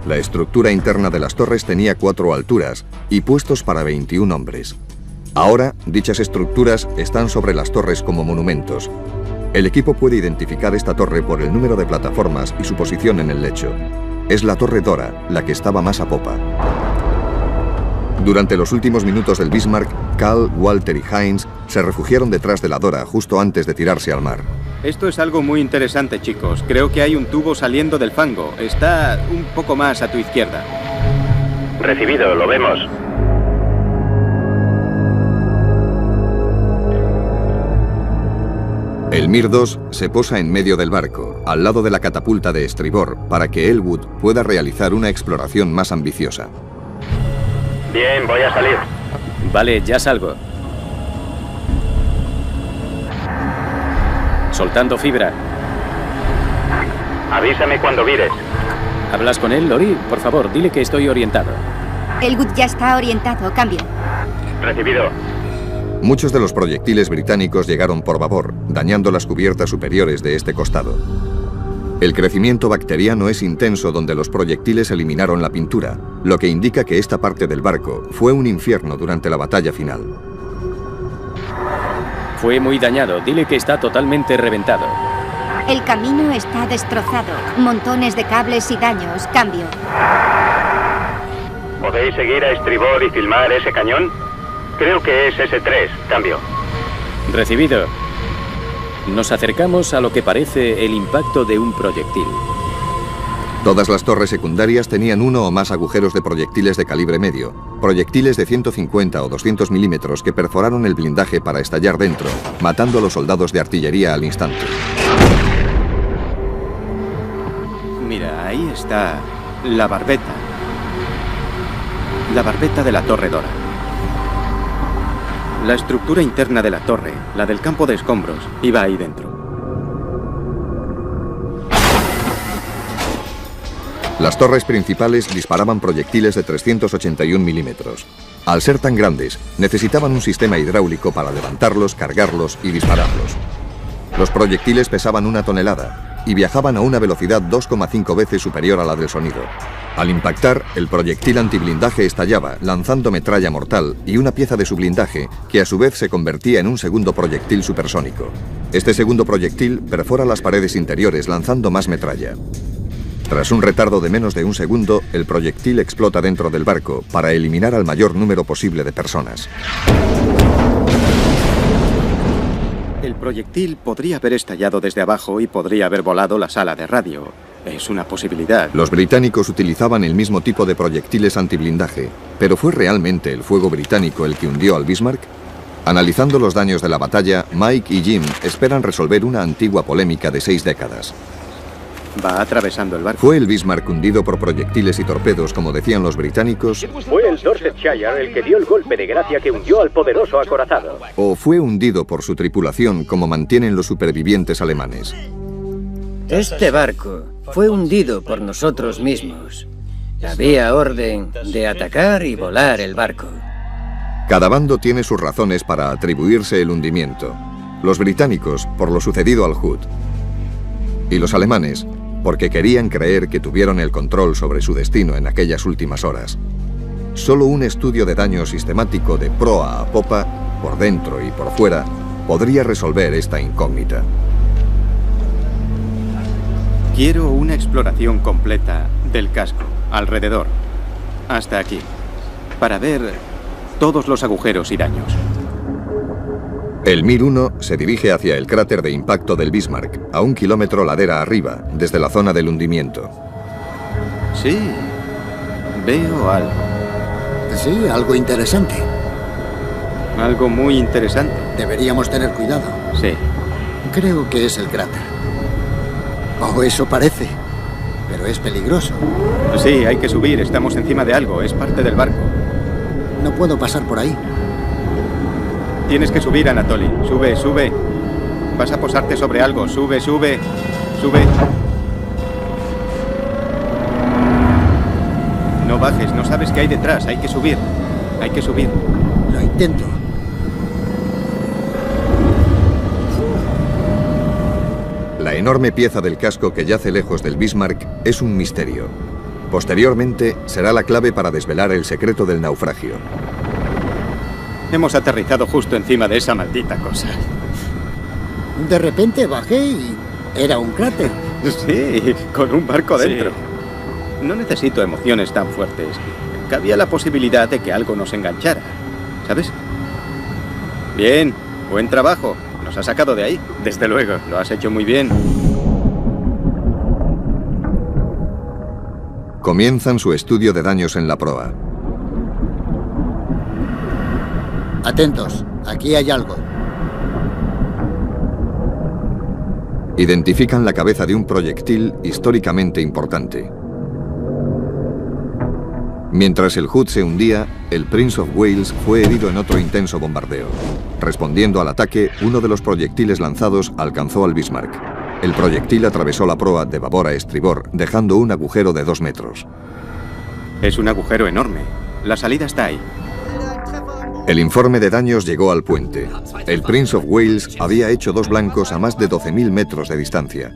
La estructura interna de las torres tenía 4 alturas y puestos para 21 hombres. Ahora, dichas estructuras están sobre las torres como monumentos. El equipo puede identificar esta torre por el número de plataformas y su posición en el lecho. Es la Torre Dora, la que estaba más a popa. Durante los últimos minutos del Bismarck, Cal, Walter y Heinz se refugiaron detrás de la Dora justo antes de tirarse al mar. Esto es algo muy interesante, chicos. Creo que hay un tubo saliendo del fango. Está un poco más a tu izquierda. Recibido, lo vemos. El Mir 2 se posa en medio del barco, al lado de la catapulta de estribor, para que Elwood pueda realizar una exploración más ambiciosa. Bien, voy a salir. Vale, ya salgo. Soltando fibra. Avísame cuando vires. ¿Hablas con él, Lori? Por favor, dile que estoy orientado. Elwood ya está orientado, cambio. Recibido. Muchos de los proyectiles británicos llegaron por babor, dañando las cubiertas superiores de este costado. El crecimiento bacteriano es intenso donde los proyectiles eliminaron la pintura, lo que indica que esta parte del barco fue un infierno durante la batalla final. Fue muy dañado. Dile que está totalmente reventado. El camino está destrozado. Montones de cables y daños. Cambio. ¿Podéis seguir a estribor y filmar ese cañón? Creo que es S3. Cambio. Recibido. Nos acercamos a lo que parece el impacto de un proyectil. Todas las torres secundarias tenían uno o más agujeros de proyectiles de calibre medio, proyectiles de 150 o 200 milímetros que perforaron el blindaje para estallar dentro, matando a los soldados de artillería al instante. Mira, ahí está la barbeta. La barbeta de la Torre Dora. La estructura interna de la torre, la del campo de escombros, iba ahí dentro. Las torres principales disparaban proyectiles de 381 milímetros. Al ser tan grandes, necesitaban un sistema hidráulico para levantarlos, cargarlos y dispararlos. Los proyectiles pesaban 1 tonelada y viajaban a una velocidad 2,5 veces superior a la del sonido. Al impactar, el proyectil antiblindaje estallaba, lanzando metralla mortal y una pieza de su blindaje, que a su vez se convertía en un segundo proyectil supersónico. Este segundo proyectil perfora las paredes interiores, lanzando más metralla. Tras un retardo de menos de un segundo, el proyectil explota dentro del barco para eliminar al mayor número posible de personas. El proyectil podría haber estallado desde abajo y podría haber volado la sala de radio. Es una posibilidad. Los británicos utilizaban el mismo tipo de proyectiles antiblindaje, pero ¿fue realmente el fuego británico el que hundió al Bismarck? Analizando los daños de la batalla, Mike y Jim esperan resolver una antigua polémica de 6 décadas. Va atravesando el barco. ¿Fue el Bismarck hundido por proyectiles y torpedos, como decían los británicos? Fue el Dorsetshire el que dio el golpe de gracia que hundió al poderoso acorazado. ¿O fue hundido por su tripulación, como mantienen los supervivientes alemanes? Este barco fue hundido por nosotros mismos. Había orden de atacar y volar el barco. Cada bando tiene sus razones para atribuirse el hundimiento. Los británicos, por lo sucedido al Hood. Y los alemanes, porque querían creer que tuvieron el control sobre su destino en aquellas últimas horas. Solo un estudio de daño sistemático de proa a popa, por dentro y por fuera, podría resolver esta incógnita. Quiero una exploración completa del casco, alrededor, hasta aquí, para ver todos los agujeros y daños. El Mir 1 se dirige hacia el cráter de impacto del Bismarck, a 1 kilómetro ladera arriba, desde la zona del hundimiento. Sí, veo algo. Sí, algo interesante. Algo muy interesante. Deberíamos tener cuidado. Sí. Creo que es el cráter. Oh, eso parece. Pero es peligroso. Sí, hay que subir. Estamos encima de algo. Es parte del barco. No puedo pasar por ahí. Tienes que subir, Anatoly. Sube, sube. Vas a posarte sobre algo. Sube, sube. Sube. No bajes. No sabes qué hay detrás. Hay que subir. Hay que subir. Lo intento. La enorme pieza del casco que yace lejos del Bismarck es un misterio. Posteriormente, será la clave para desvelar el secreto del naufragio. Hemos aterrizado justo encima de esa maldita cosa. De repente bajé y era un cráter. Sí, con un barco dentro. Sí. No necesito emociones tan fuertes. Cabía la posibilidad de que algo nos enganchara, ¿sabes? Bien, buen trabajo. Nos ha sacado de ahí. Desde luego. Lo has hecho muy bien. Comienzan su estudio de daños en la proa. Atentos, aquí hay algo. Identifican la cabeza de un proyectil históricamente importante. Mientras el Hood se hundía, el Prince of Wales fue herido en otro intenso bombardeo. Respondiendo al ataque, uno de los proyectiles lanzados alcanzó al Bismarck. El proyectil atravesó la proa de babor a estribor, dejando un agujero de 2 metros. Es un agujero enorme. La salida está ahí. El informe de daños llegó al puente. El Prince of Wales había hecho 2 blancos a más de 12.000 metros de distancia.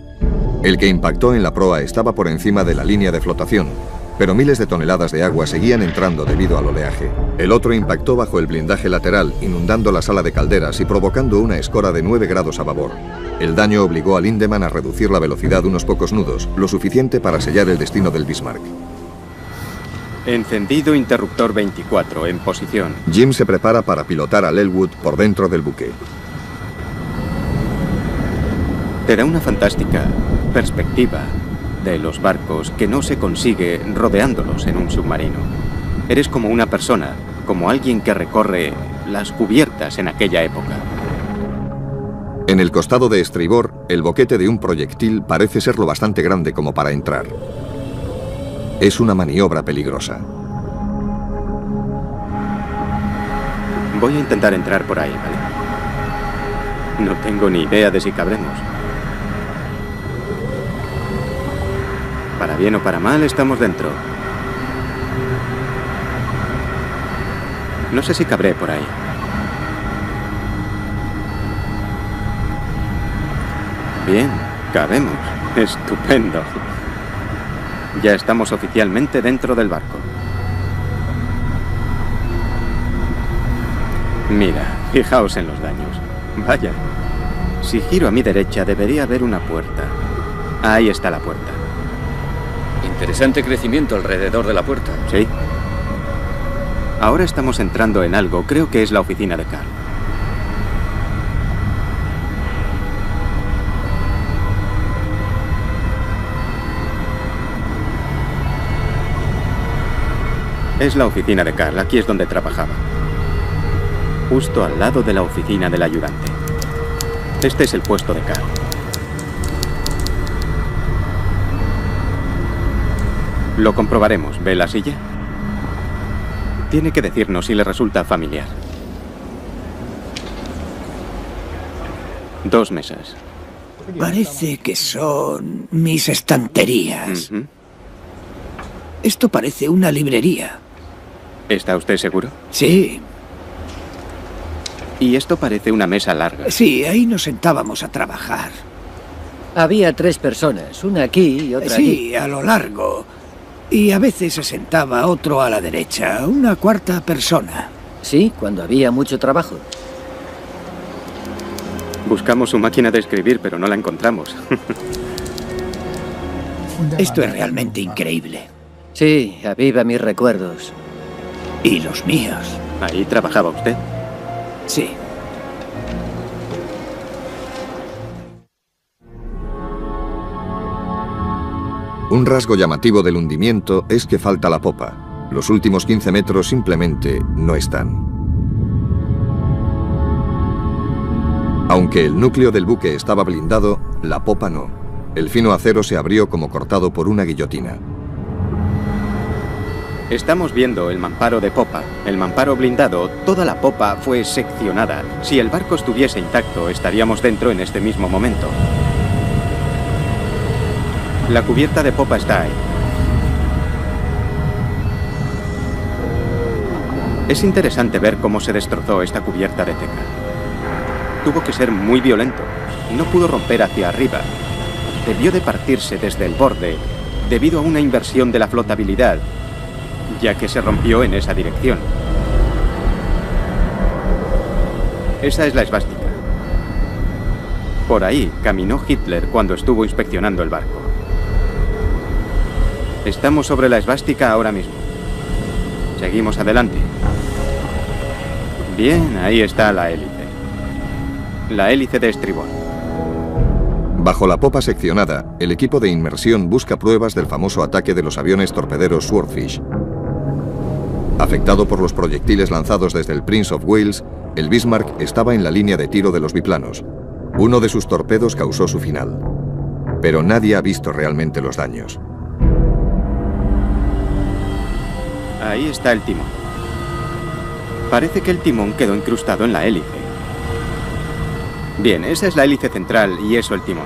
El que impactó en la proa estaba por encima de la línea de flotación, pero miles de toneladas de agua seguían entrando debido al oleaje. El otro impactó bajo el blindaje lateral, inundando la sala de calderas y provocando una escora de 9 grados a babor. El daño obligó a Lindemann a reducir la velocidad unos pocos nudos, lo suficiente para sellar el destino del Bismarck. Encendido interruptor 24, en posición. Jim se prepara para pilotar al Elwood por dentro del buque. Te da una fantástica perspectiva de los barcos que no se consigue rodeándolos en un submarino. Eres como una persona, como alguien que recorre las cubiertas en aquella época. En el costado de estribor, el boquete de un proyectil parece ser lo bastante grande como para entrar. Es una maniobra peligrosa. Voy a intentar entrar por ahí, ¿vale? No tengo ni idea de si cabremos. Para bien o para mal, estamos dentro. No sé si cabré por ahí. Bien, cabemos. Estupendo. Ya estamos oficialmente dentro del barco. Mira, fijaos en los daños. Vaya. Si giro a mi derecha, debería haber una puerta. Ahí está la puerta. Interesante crecimiento alrededor de la puerta. Sí. Ahora estamos entrando en algo. Creo que es la oficina de Carl. Es la oficina de Carl. Aquí es donde trabajaba. Justo al lado de la oficina del ayudante. Este es el puesto de Carl. Lo comprobaremos. ¿Ve la silla? Tiene que decirnos si le resulta familiar. 2 mesas. Parece que son mis estanterías. Esto parece una librería. ¿Está usted seguro? Sí. Y esto parece una mesa larga. Sí, ahí nos sentábamos a trabajar. Había 3 personas, una aquí y otra allí. Sí, a lo largo. Y a veces se sentaba otro a la derecha, una 4ª persona. Sí, cuando había mucho trabajo. Buscamos su máquina de escribir, pero no la encontramos. Esto es realmente increíble. Sí, aviva mis recuerdos. Y los míos. ¿Ahí trabajaba usted? Sí. Un rasgo llamativo del hundimiento es que falta la popa. Los últimos 15 metros simplemente no están. Aunque el núcleo del buque estaba blindado, la popa no. El fino acero se abrió como cortado por una guillotina. Estamos viendo el mamparo de popa. El mamparo blindado, toda la popa fue seccionada. Si el barco estuviese intacto, estaríamos dentro en este mismo momento. La cubierta de popa está ahí. Es interesante ver cómo se destrozó esta cubierta de teca. Tuvo que ser muy violento. No pudo romper hacia arriba. Debió de partirse desde el borde debido a una inversión de la flotabilidad, ya que se rompió en esa dirección. Esa es la esvástica. Por ahí caminó Hitler cuando estuvo inspeccionando el barco. Estamos sobre la esvástica ahora mismo. Seguimos adelante. Bien, ahí está la hélice. La hélice de estribor. Bajo la popa seccionada, el equipo de inmersión busca pruebas del famoso ataque de los aviones torpederos Swordfish. Afectado por los proyectiles lanzados desde el Prince of Wales, el Bismarck estaba en la línea de tiro de los biplanos. Uno de sus torpedos causó su final. Pero nadie ha visto realmente los daños. Ahí está el timón. Parece que el timón quedó incrustado en la hélice. Bien, esa es la hélice central y eso el timón.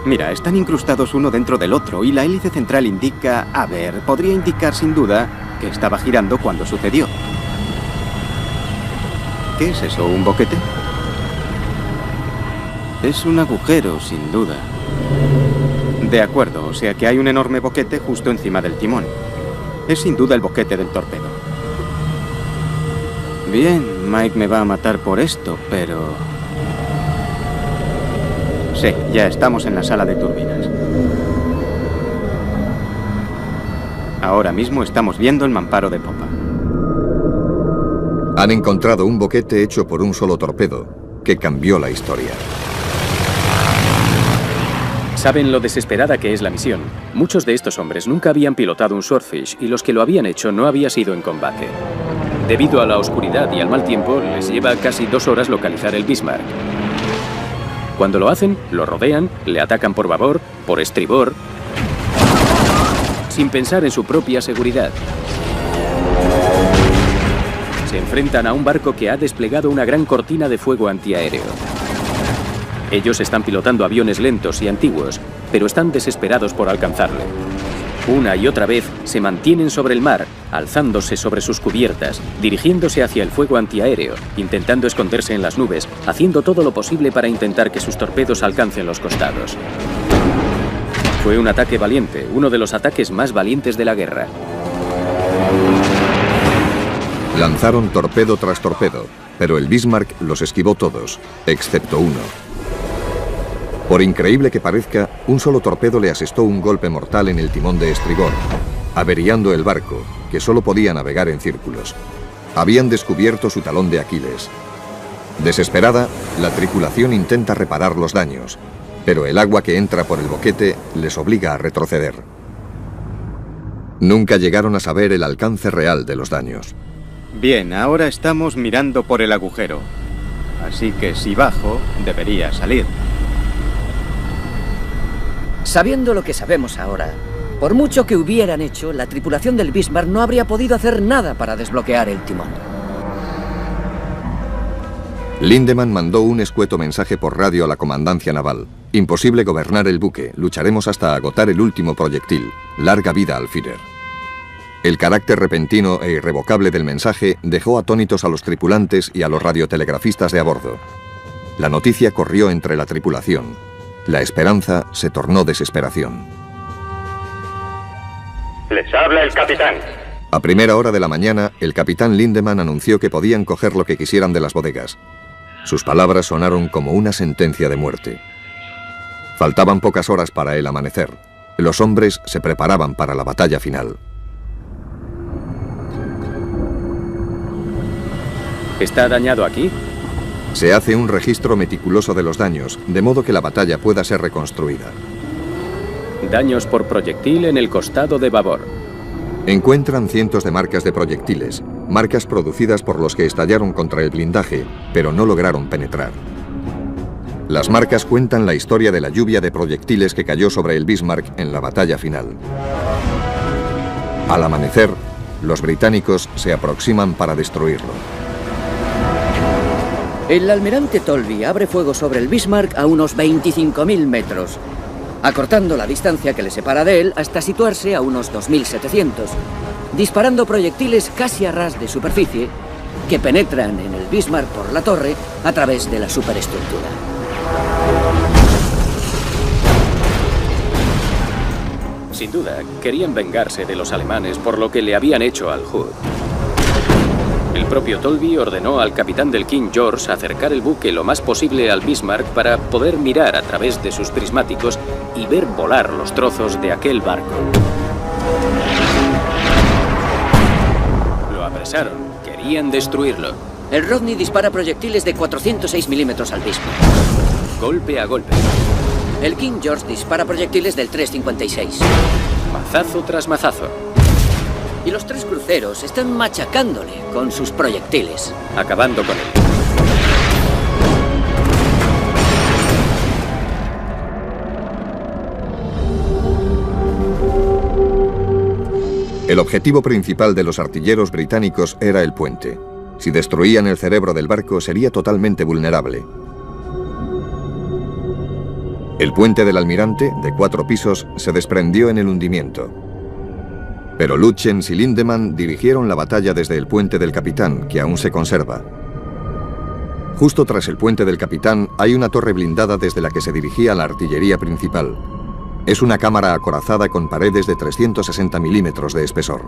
Mira, están incrustados uno dentro del otro y la hélice central indica... A ver, podría indicar sin duda que estaba girando cuando sucedió. ¿Qué es eso, un boquete? Es un agujero, sin duda. De acuerdo, o sea que hay un enorme boquete justo encima del timón. Es sin duda el boquete del torpedo. Bien, Mike me va a matar por esto, pero... Sí, ya estamos en la sala de turbinas. Ahora mismo estamos viendo el mamparo de popa. Han encontrado un boquete hecho por un solo torpedo, que cambió la historia. Saben lo desesperada que es la misión. Muchos de estos hombres nunca habían pilotado un Swordfish y los que lo habían hecho no había sido en combate. Debido a la oscuridad y al mal tiempo, les lleva casi 2 horas localizar el Bismarck. Cuando lo hacen, lo rodean, le atacan por babor, por estribor, sin pensar en su propia seguridad. Se enfrentan a un barco que ha desplegado una gran cortina de fuego antiaéreo. Ellos están pilotando aviones lentos y antiguos, pero están desesperados por alcanzarle. Una y otra vez se mantienen sobre el mar, alzándose sobre sus cubiertas, dirigiéndose hacia el fuego antiaéreo, intentando esconderse en las nubes, haciendo todo lo posible para intentar que sus torpedos alcancen los costados. Fue un ataque valiente, uno de los ataques más valientes de la guerra. Lanzaron torpedo tras torpedo, pero el Bismarck los esquivó todos, excepto uno. Por increíble que parezca, un solo torpedo le asestó un golpe mortal en el timón de estribor, averiando el barco, que solo podía navegar en círculos. Habían descubierto su talón de Aquiles. Desesperada, la tripulación intenta reparar los daños, pero el agua que entra por el boquete les obliga a retroceder. Nunca llegaron a saber el alcance real de los daños. Bien, ahora estamos mirando por el agujero, así que si bajo, debería salir. Sabiendo lo que sabemos ahora, Por mucho que hubieran hecho, la tripulación del Bismarck no habría podido hacer nada para desbloquear el timón. Lindemann mandó un escueto mensaje por radio a la comandancia naval. Imposible gobernar el buque, lucharemos hasta agotar el último proyectil. Larga vida al Führer. El carácter repentino e irrevocable del mensaje dejó atónitos a los tripulantes y a los radiotelegrafistas de a bordo. La noticia corrió entre la tripulación. La esperanza se tornó desesperación. Les habla el capitán. A primera hora de la mañana, el capitán Lindemann anunció que podían coger lo que quisieran de las bodegas. Sus palabras sonaron como una sentencia de muerte. Faltaban pocas horas para el amanecer. Los hombres se preparaban para la batalla final. ¿Está dañado aquí? Se hace un registro meticuloso de los daños, de modo que la batalla pueda ser reconstruida. Daños por proyectil en el costado de babor. Encuentran cientos de marcas de proyectiles, marcas producidas por los que estallaron contra el blindaje, pero no lograron penetrar. Las marcas cuentan la historia de la lluvia de proyectiles que cayó sobre el Bismarck en la batalla final. Al amanecer, los británicos se aproximan para destruirlo. El almirante Tolby abre fuego sobre el Bismarck a unos 25.000 metros, acortando la distancia que le separa de él hasta situarse a unos 2.700, disparando proyectiles casi a ras de superficie que penetran en el Bismarck por la torre a través de la superestructura. Sin duda, querían vengarse de los alemanes por lo que le habían hecho al Hood. El propio Tolby ordenó al capitán del King George acercar el buque lo más posible al Bismarck para poder mirar a través de sus prismáticos y ver volar los trozos de aquel barco. Lo apresaron, querían destruirlo. El Rodney dispara proyectiles de 406 milímetros al Bismarck. Golpe a golpe. El King George dispara proyectiles del 356. Mazazo tras mazazo. Y los tres cruceros están machacándole con sus proyectiles. Acabando con él. El objetivo principal de los artilleros británicos era el puente. Si destruían el cerebro del barco, sería totalmente vulnerable. El puente del Almirante, de 4 pisos, se desprendió en el hundimiento. Pero Lütjens y Lindemann dirigieron la batalla desde el puente del Capitán, que aún se conserva. Justo tras el puente del Capitán hay una torre blindada desde la que se dirigía la artillería principal. Es una cámara acorazada con paredes de 360 milímetros de espesor.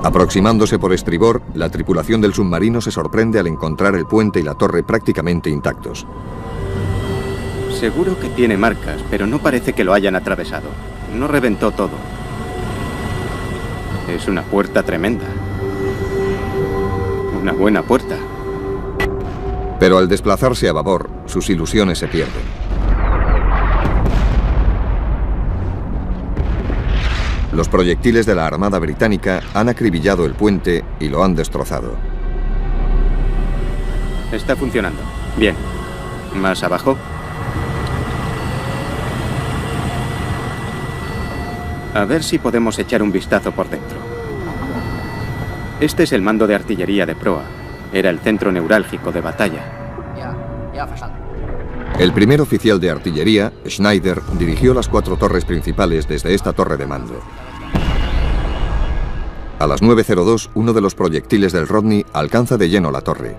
Aproximándose por estribor, la tripulación del submarino se sorprende al encontrar el puente y la torre prácticamente intactos. Seguro que tiene marcas, pero no parece que lo hayan atravesado. No reventó todo. Es una puerta tremenda. Una buena puerta. Pero al desplazarse a babor, sus ilusiones se pierden. Los proyectiles de la Armada Británica han acribillado el puente y lo han destrozado. Está funcionando. Bien. ¿Más abajo? A ver si podemos echar un vistazo por dentro. Este es el mando de artillería de proa. Era el centro neurálgico de batalla. El primer oficial de artillería, Schneider, dirigió las 4 torres principales desde esta torre de mando. A las 9:02, uno de los proyectiles del Rodney alcanza de lleno la torre.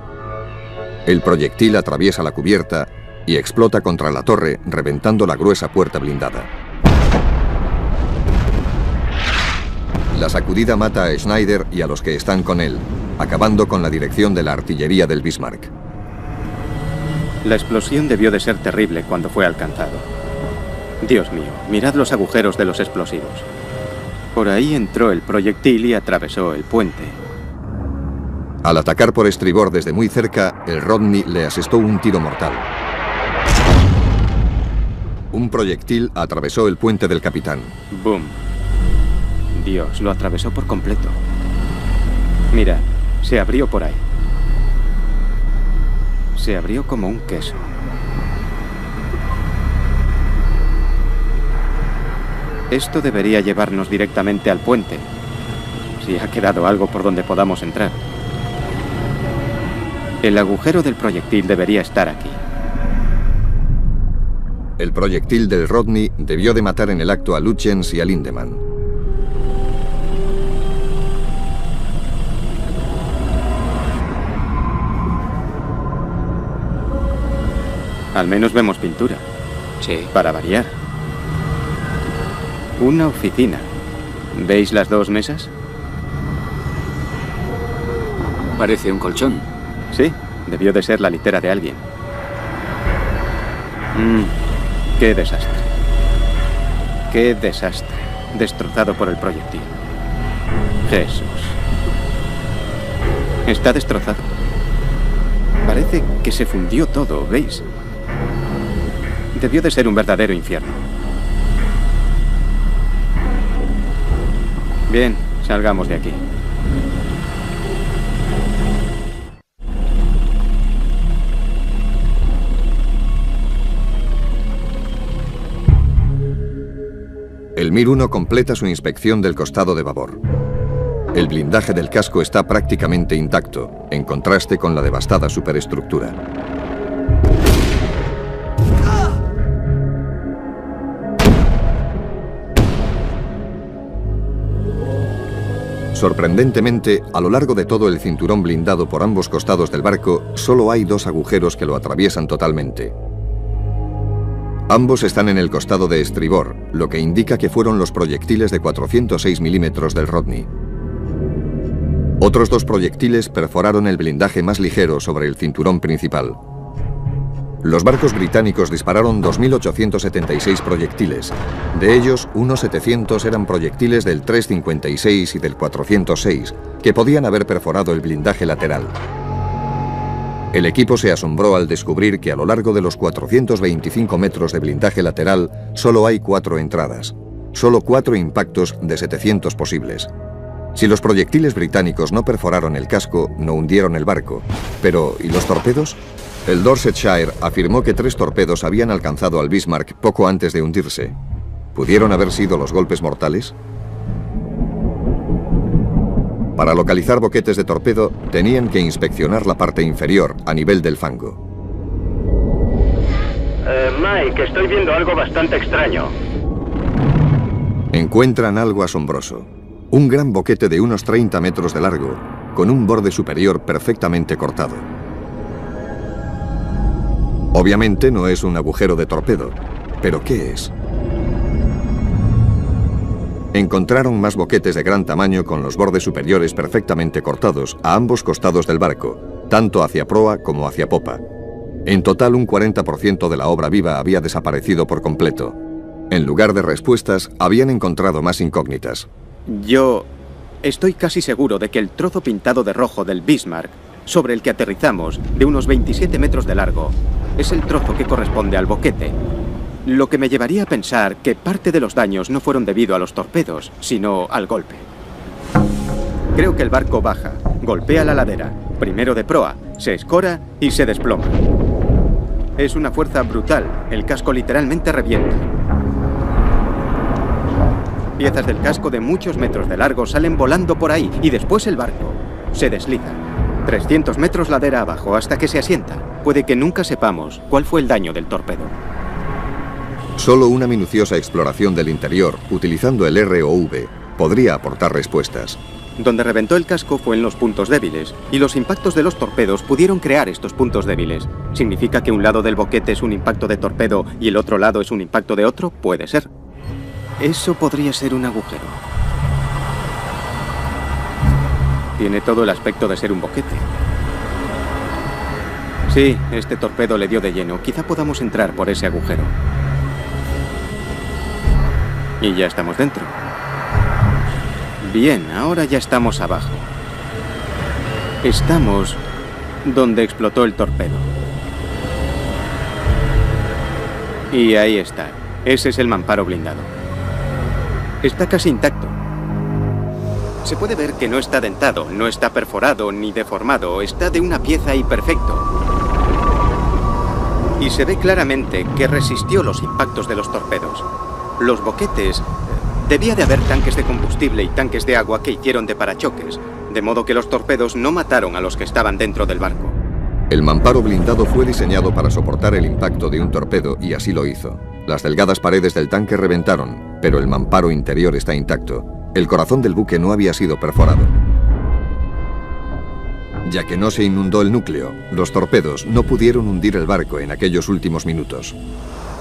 El proyectil atraviesa la cubierta y explota contra la torre, reventando la gruesa puerta blindada. La sacudida mata a Schneider y a los que están con él, acabando con la dirección de la artillería del Bismarck. La explosión debió de ser terrible cuando fue alcanzado. Dios mío, mirad los agujeros de los explosivos. Por ahí entró el proyectil y atravesó el puente. Al atacar por estribor desde muy cerca, el Rodney le asestó un tiro mortal. Un proyectil atravesó el puente del Capitán. ¡Boom! Dios, lo atravesó por completo. Mira, se abrió por ahí. Se abrió como un queso. Esto debería llevarnos directamente al puente. Si ha quedado algo por donde podamos entrar. El agujero del proyectil debería estar aquí. El proyectil del Rodney debió de matar en el acto a Lutjens y a Lindemann. Al menos vemos pintura. Sí. Para variar. Una oficina. ¿Veis las dos mesas? Parece un colchón. Sí, debió de ser la litera de alguien. Qué desastre. Qué desastre. Destrozado por el proyectil. Jesús. Está destrozado. Parece que se fundió todo, ¿veis? Debió de ser un verdadero infierno. Bien, salgamos de aquí. El Mir-1 completa su inspección del costado de babor. El blindaje del casco está prácticamente intacto, en contraste con la devastada superestructura. Sorprendentemente, a lo largo de todo el cinturón blindado por ambos costados del barco, solo hay dos agujeros que lo atraviesan totalmente. Ambos están en el costado de estribor, lo que indica que fueron los proyectiles de 406 milímetros del Rodney. Otros dos proyectiles perforaron el blindaje más ligero sobre el cinturón principal. Los barcos británicos dispararon 2.876 proyectiles. De ellos, unos 700 eran proyectiles del 356 y del 406, que podían haber perforado el blindaje lateral. El equipo se asombró al descubrir que a lo largo de los 425 metros de blindaje lateral solo hay 4 entradas. Solo 4 impactos de 700 posibles. Si los proyectiles británicos no perforaron el casco, no hundieron el barco. Pero, ¿y los torpedos? El Dorsetshire afirmó que 3 torpedos habían alcanzado al Bismarck poco antes de hundirse. ¿Pudieron haber sido los golpes mortales? Para localizar boquetes de torpedo, tenían que inspeccionar la parte inferior, a nivel del fango. Mike, estoy viendo algo bastante extraño. Encuentran algo asombroso. Un gran boquete de unos 30 metros de largo, con un borde superior perfectamente cortado. Obviamente no es un agujero de torpedo, pero ¿qué es? Encontraron más boquetes de gran tamaño con los bordes superiores perfectamente cortados a ambos costados del barco, tanto hacia proa como hacia popa. En total, un 40% de la obra viva había desaparecido por completo. En lugar de respuestas, habían encontrado más incógnitas. Yo estoy casi seguro de que el trozo pintado de rojo del Bismarck, sobre el que aterrizamos, de unos 27 metros de largo, es el trozo que corresponde al boquete. Lo que me llevaría a pensar que parte de los daños no fueron debido a los torpedos, sino al golpe. Creo que el barco baja, golpea la ladera, primero de proa, se escora y se desploma. Es una fuerza brutal, el casco literalmente revienta. Piezas del casco de muchos metros de largo salen volando por ahí y después el barco se desliza. 300 metros ladera abajo hasta que se asienta. Puede que nunca sepamos cuál fue el daño del torpedo. Solo una minuciosa exploración del interior, utilizando el ROV, podría aportar respuestas. Donde reventó el casco fue en los puntos débiles, y los impactos de los torpedos pudieron crear estos puntos débiles. ¿Significa que un lado del boquete es un impacto de torpedo y el otro lado es un impacto de otro? Puede ser. Eso podría ser un agujero. Tiene todo el aspecto de ser un boquete. Sí, este torpedo le dio de lleno. Quizá podamos entrar por ese agujero. Y ya estamos dentro. Bien, ahora ya estamos abajo. Estamos donde explotó el torpedo. Y ahí está. Ese es el mamparo blindado. Está casi intacto. Se puede ver que no está dentado, no está perforado ni deformado. Está de una pieza y perfecto. Y se ve claramente que resistió los impactos de los torpedos. Los boquetes Debía de haber tanques de combustible y tanques de agua que hicieron de parachoques, de modo que los torpedos no mataron a los que estaban dentro del barco. El mamparo blindado fue diseñado para soportar el impacto de un torpedo y así lo hizo. Las delgadas paredes del tanque reventaron, pero el mamparo interior está intacto. El corazón del buque no había sido perforado. Ya que no se inundó el núcleo, los torpedos no pudieron hundir el barco en aquellos últimos minutos.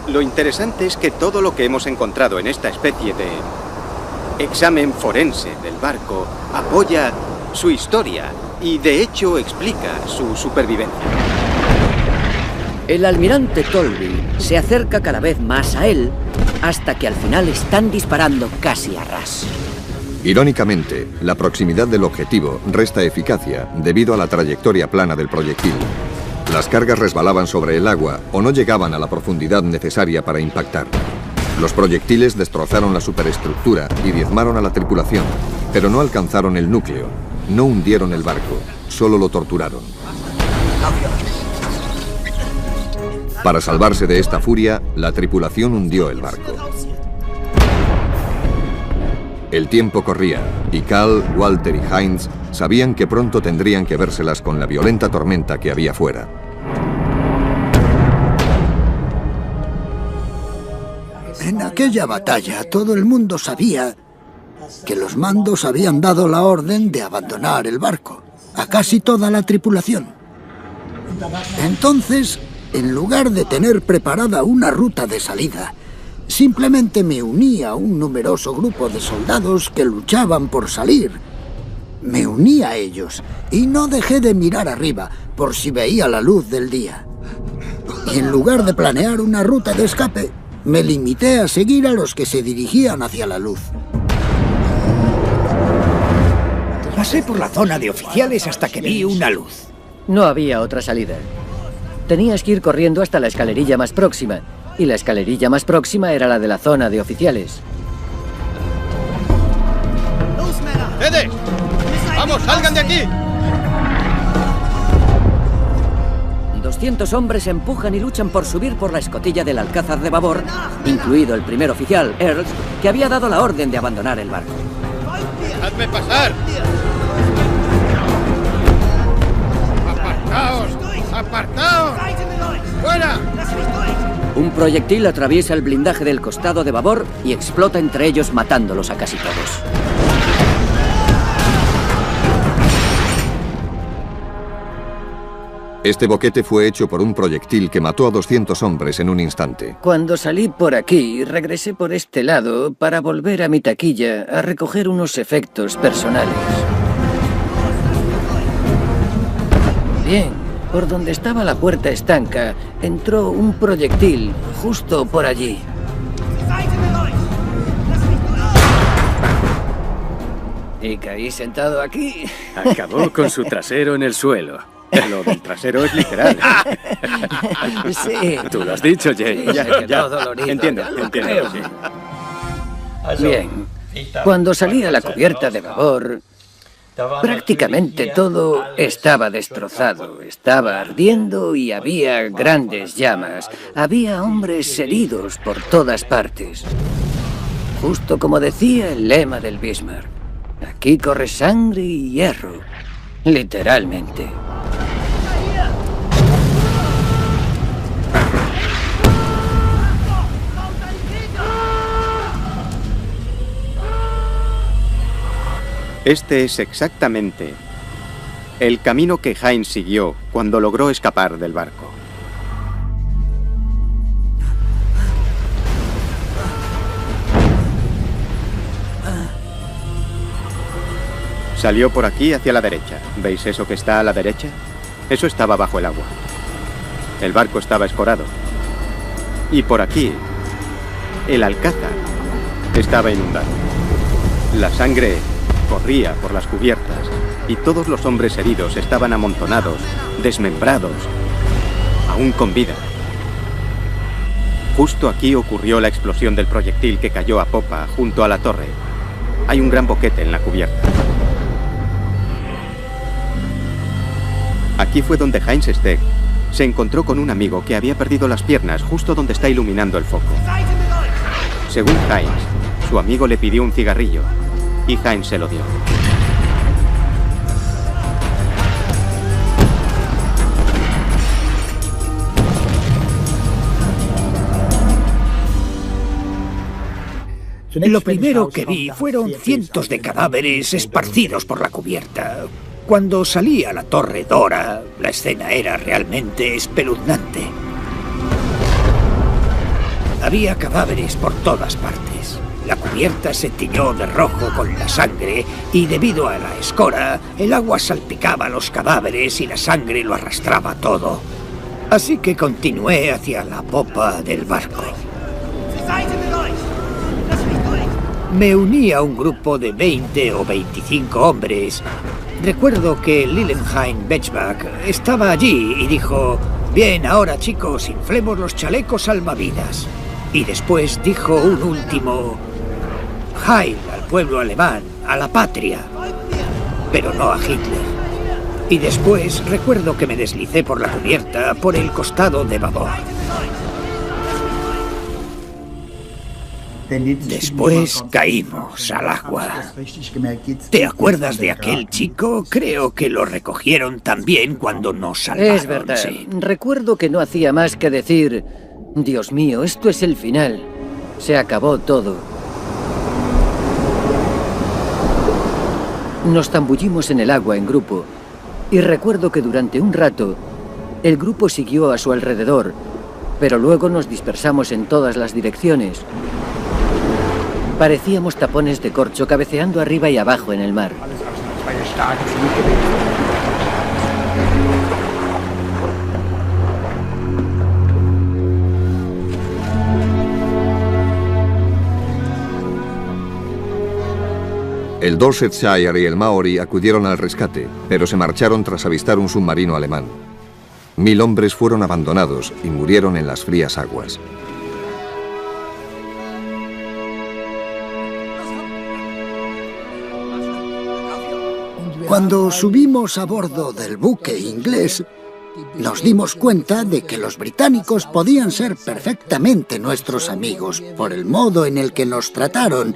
Lo interesante es que todo lo que hemos encontrado en esta especie de examen forense del barco apoya su historia y de hecho explica su supervivencia. El almirante Tolby se acerca cada vez más a él hasta que al final están disparando casi a ras. Irónicamente, la proximidad del objetivo resta eficacia debido a la trayectoria plana del proyectil. Las cargas resbalaban sobre el agua o no llegaban a la profundidad necesaria para impactar. Los proyectiles destrozaron la superestructura y diezmaron a la tripulación, pero no alcanzaron el núcleo. No hundieron el barco, solo lo torturaron. Para salvarse de esta furia, la tripulación hundió el barco. El tiempo corría, y Cal, Walter y Heinz sabían que pronto tendrían que vérselas con la violenta tormenta que había fuera. En aquella batalla, todo el mundo sabía que los mandos habían dado la orden de abandonar el barco a casi toda la tripulación. Entonces, en lugar de tener preparada una ruta de salida, simplemente me uní a un numeroso grupo de soldados que luchaban por salir. Me uní a ellos y no dejé de mirar arriba por si veía la luz del día. Y en lugar de planear una ruta de escape, me limité a seguir a los que se dirigían hacia la luz. Pasé por la zona de oficiales hasta que vi una luz. No había otra salida. Tenías que ir corriendo hasta la escalerilla más próxima, y la escalerilla más próxima era la de la zona de oficiales. ¡Ustedes! ¡Vamos, salgan de aquí! 200 hombres empujan y luchan por subir por la escotilla del alcázar de babor, incluido el primer oficial, Earls, que había dado la orden de abandonar el barco. ¡Dejadme pasar! ¡Apartaos! ¡Apartaos! ¡Fuera! Un proyectil atraviesa el blindaje del costado de babor y explota entre ellos, matándolos a casi todos. Este boquete fue hecho por un proyectil que mató a 200 hombres en un instante. Cuando salí por aquí, regresé por este lado para volver a mi taquilla a recoger unos efectos personales. Bien, por donde estaba la puerta estanca, entró un proyectil justo por allí. Y caí sentado aquí. Acabó con su trasero en el suelo. Lo del trasero es literal. Sí. Tú lo has dicho, Jay. Ya. Dolorido, Entiendo. Sí. Bien. Cuando salí a la cubierta de babor, prácticamente todo estaba destrozado. Estaba ardiendo y había grandes llamas. Había hombres heridos por todas partes. Justo como decía el lema del Bismarck. Aquí corre sangre y hierro. Literalmente. Este es exactamente el camino que Heinz siguió cuando logró escapar del barco. Salió por aquí hacia la derecha. ¿Veis eso que está a la derecha? Eso estaba bajo el agua. El barco estaba escorado. Y por aquí, el alcázar estaba inundado. La sangre corría por las cubiertas y todos los hombres heridos estaban amontonados, desmembrados, aún con vida. Justo aquí ocurrió la explosión del proyectil que cayó a popa junto a la torre. Hay un gran boquete en la cubierta. Aquí fue donde Heinz Steg se encontró con un amigo que había perdido las piernas justo donde está iluminando el foco. Según Heinz, Su amigo le pidió un cigarrillo y Hines se lo dio. Lo primero que vi fueron cientos de cadáveres esparcidos por la cubierta. Cuando salí a la Torre Dora, la escena era realmente espeluznante. Había cadáveres por todas partes. La cubierta se tiñó de rojo con la sangre y debido a la escora, el agua salpicaba los cadáveres y la sangre lo arrastraba todo. Así que continué hacia la popa del barco. Me uní a un grupo de 20 o 25 hombres. Recuerdo que Lillenheim Bechbach estaba allí y dijo: «Bien, ahora chicos, inflemos los chalecos salvavidas». Y después dijo un último: «Heil al pueblo alemán, a la patria», pero no a Hitler. Y después recuerdo que me deslicé por la cubierta por el costado de babor. Después caímos al agua. ¿Te acuerdas de aquel chico? Creo que lo recogieron también cuando nos salvaron. Es verdad. Sí. Recuerdo que no hacía más que decir: «Dios mío, esto es el final. Se acabó todo». Nos zambullimos en el agua en grupo y recuerdo que durante un rato el grupo siguió a su alrededor, pero luego nos dispersamos en todas las direcciones. Parecíamos tapones de corcho cabeceando arriba y abajo en el mar. El Dorsetshire y el Maori acudieron al rescate, pero se marcharon tras avistar un submarino alemán. 1000 hombres fueron abandonados y murieron en las frías aguas. Cuando subimos a bordo del buque inglés, nos dimos cuenta de que los británicos podían ser perfectamente nuestros amigos por el modo en el que nos trataron.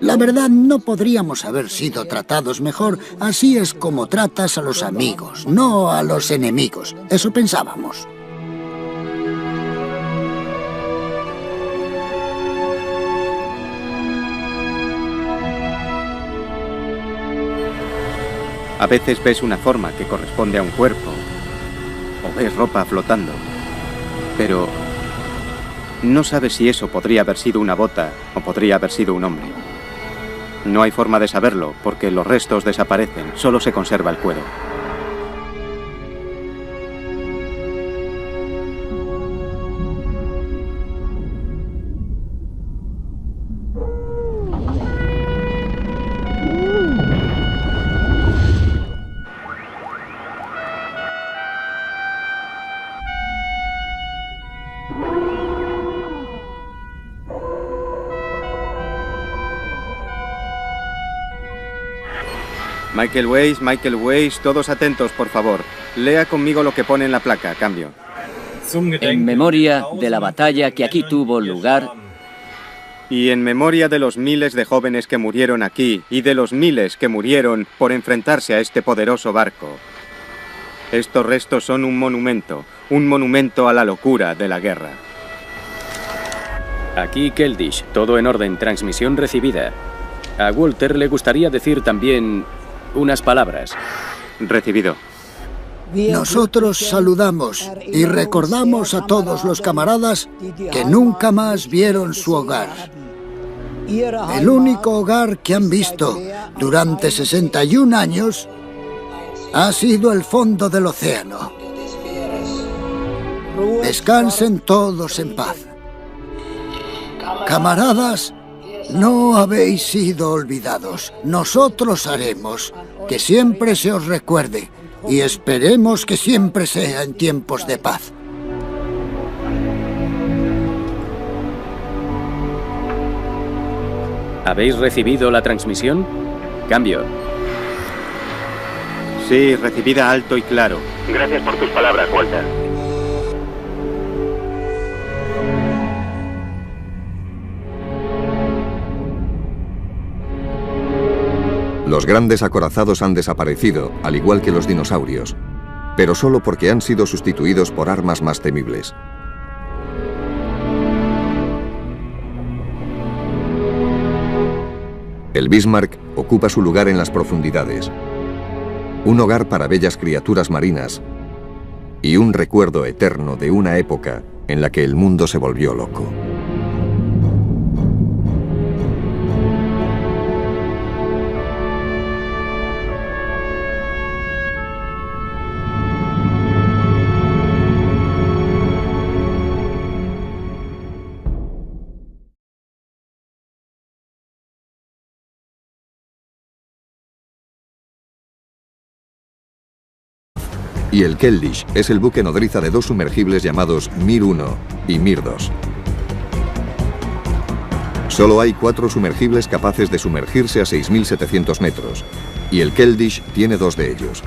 La verdad, no podríamos haber sido tratados mejor. Así es como tratas a los amigos, no a los enemigos. Eso pensábamos. A veces ves una forma que corresponde a un cuerpo, o ves ropa flotando, pero no sabes si eso podría haber sido una bota o podría haber sido un hombre. No hay forma de saberlo porque los restos desaparecen, solo se conserva el cuero. Michael Weiss, todos atentos, por favor. Lea conmigo lo que pone en la placa, cambio. En memoria de la batalla que aquí tuvo lugar. Y en memoria de los miles de jóvenes que murieron aquí y de los miles que murieron por enfrentarse a este poderoso barco. Estos restos son un monumento a la locura de la guerra. Aquí Keldysh, todo en orden, transmisión recibida. A Walter le gustaría decir también unas palabras. Recibido. Nosotros saludamos y recordamos a todos los camaradas que nunca más vieron su hogar. El único hogar que han visto durante 61 años ha sido el fondo del océano. Descansen todos en paz. Camaradas, no habéis sido olvidados. Nosotros haremos que siempre se os recuerde y esperemos que siempre sea en tiempos de paz. ¿Habéis recibido la transmisión? Cambio. Sí, recibida alto y claro. Gracias por tus palabras, Walter. Los grandes acorazados han desaparecido, al igual que los dinosaurios, pero solo porque han sido sustituidos por armas más temibles. El Bismarck ocupa su lugar en las profundidades, un hogar para bellas criaturas marinas y un recuerdo eterno de una época en la que el mundo se volvió loco. Y el Keldysh es el buque nodriza de dos sumergibles llamados Mir 1 y Mir 2. Solo hay 4 sumergibles capaces de sumergirse a 6.700 metros, y el Keldysh tiene 2 de ellos.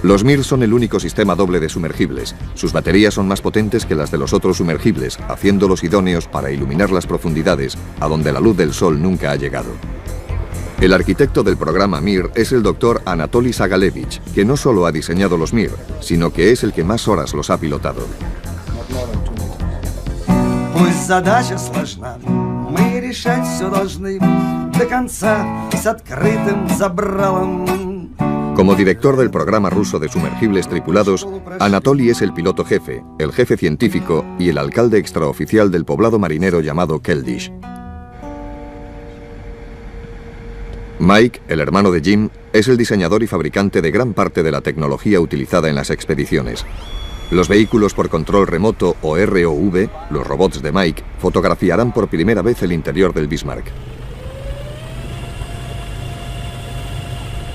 Los Mir son el único sistema doble de sumergibles. Sus baterías son más potentes que las de los otros sumergibles, haciéndolos idóneos para iluminar las profundidades a donde la luz del sol nunca ha llegado. El arquitecto del programa Mir es el doctor Anatoly Sagalevich, que no solo ha diseñado los Mir, sino que es el que más horas los ha pilotado. Como director del programa ruso de sumergibles tripulados, Anatoly es el piloto jefe, el jefe científico y el alcalde extraoficial del poblado marinero llamado Keldysh. Mike, el hermano de Jim, es el diseñador y fabricante de gran parte de la tecnología utilizada en las expediciones. Los vehículos por control remoto o ROV, los robots de Mike, fotografiarán por primera vez el interior del Bismarck.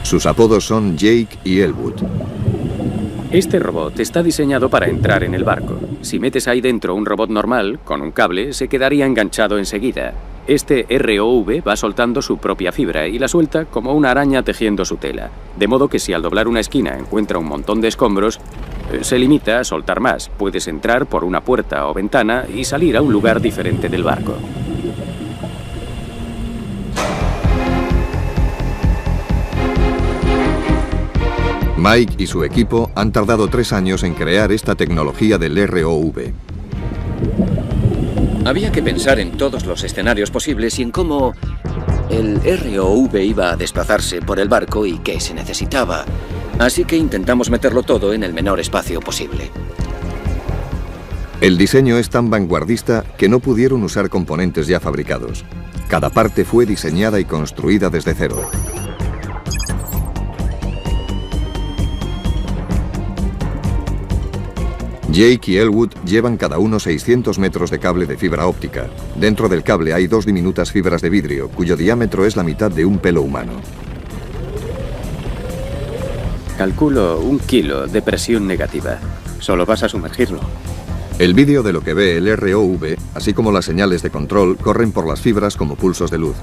Sus apodos son Jake y Elwood. Este robot está diseñado para entrar en el barco. Si metes ahí dentro un robot normal, con un cable, se quedaría enganchado enseguida. Este ROV va soltando su propia fibra y la suelta como una araña tejiendo su tela. De modo que si al doblar una esquina encuentra un montón de escombros, se limita a soltar más. Puedes entrar por una puerta o ventana y salir a un lugar diferente del barco. Mike y su equipo han tardado 3 años en crear esta tecnología del ROV. Había que pensar en todos los escenarios posibles y en cómo el ROV iba a desplazarse por el barco y qué se necesitaba. Así que intentamos meterlo todo en el menor espacio posible. El diseño es tan vanguardista que no pudieron usar componentes ya fabricados. Cada parte fue diseñada y construida desde cero. Jake y Elwood llevan cada uno 600 metros de cable de fibra óptica. Dentro del cable hay 2 diminutas fibras de vidrio, cuyo diámetro es la mitad de un pelo humano. Calculo 1 kilo de presión negativa. Solo vas a sumergirlo. El vídeo de lo que ve el ROV, así como las señales de control, corren por las fibras como pulsos de luz.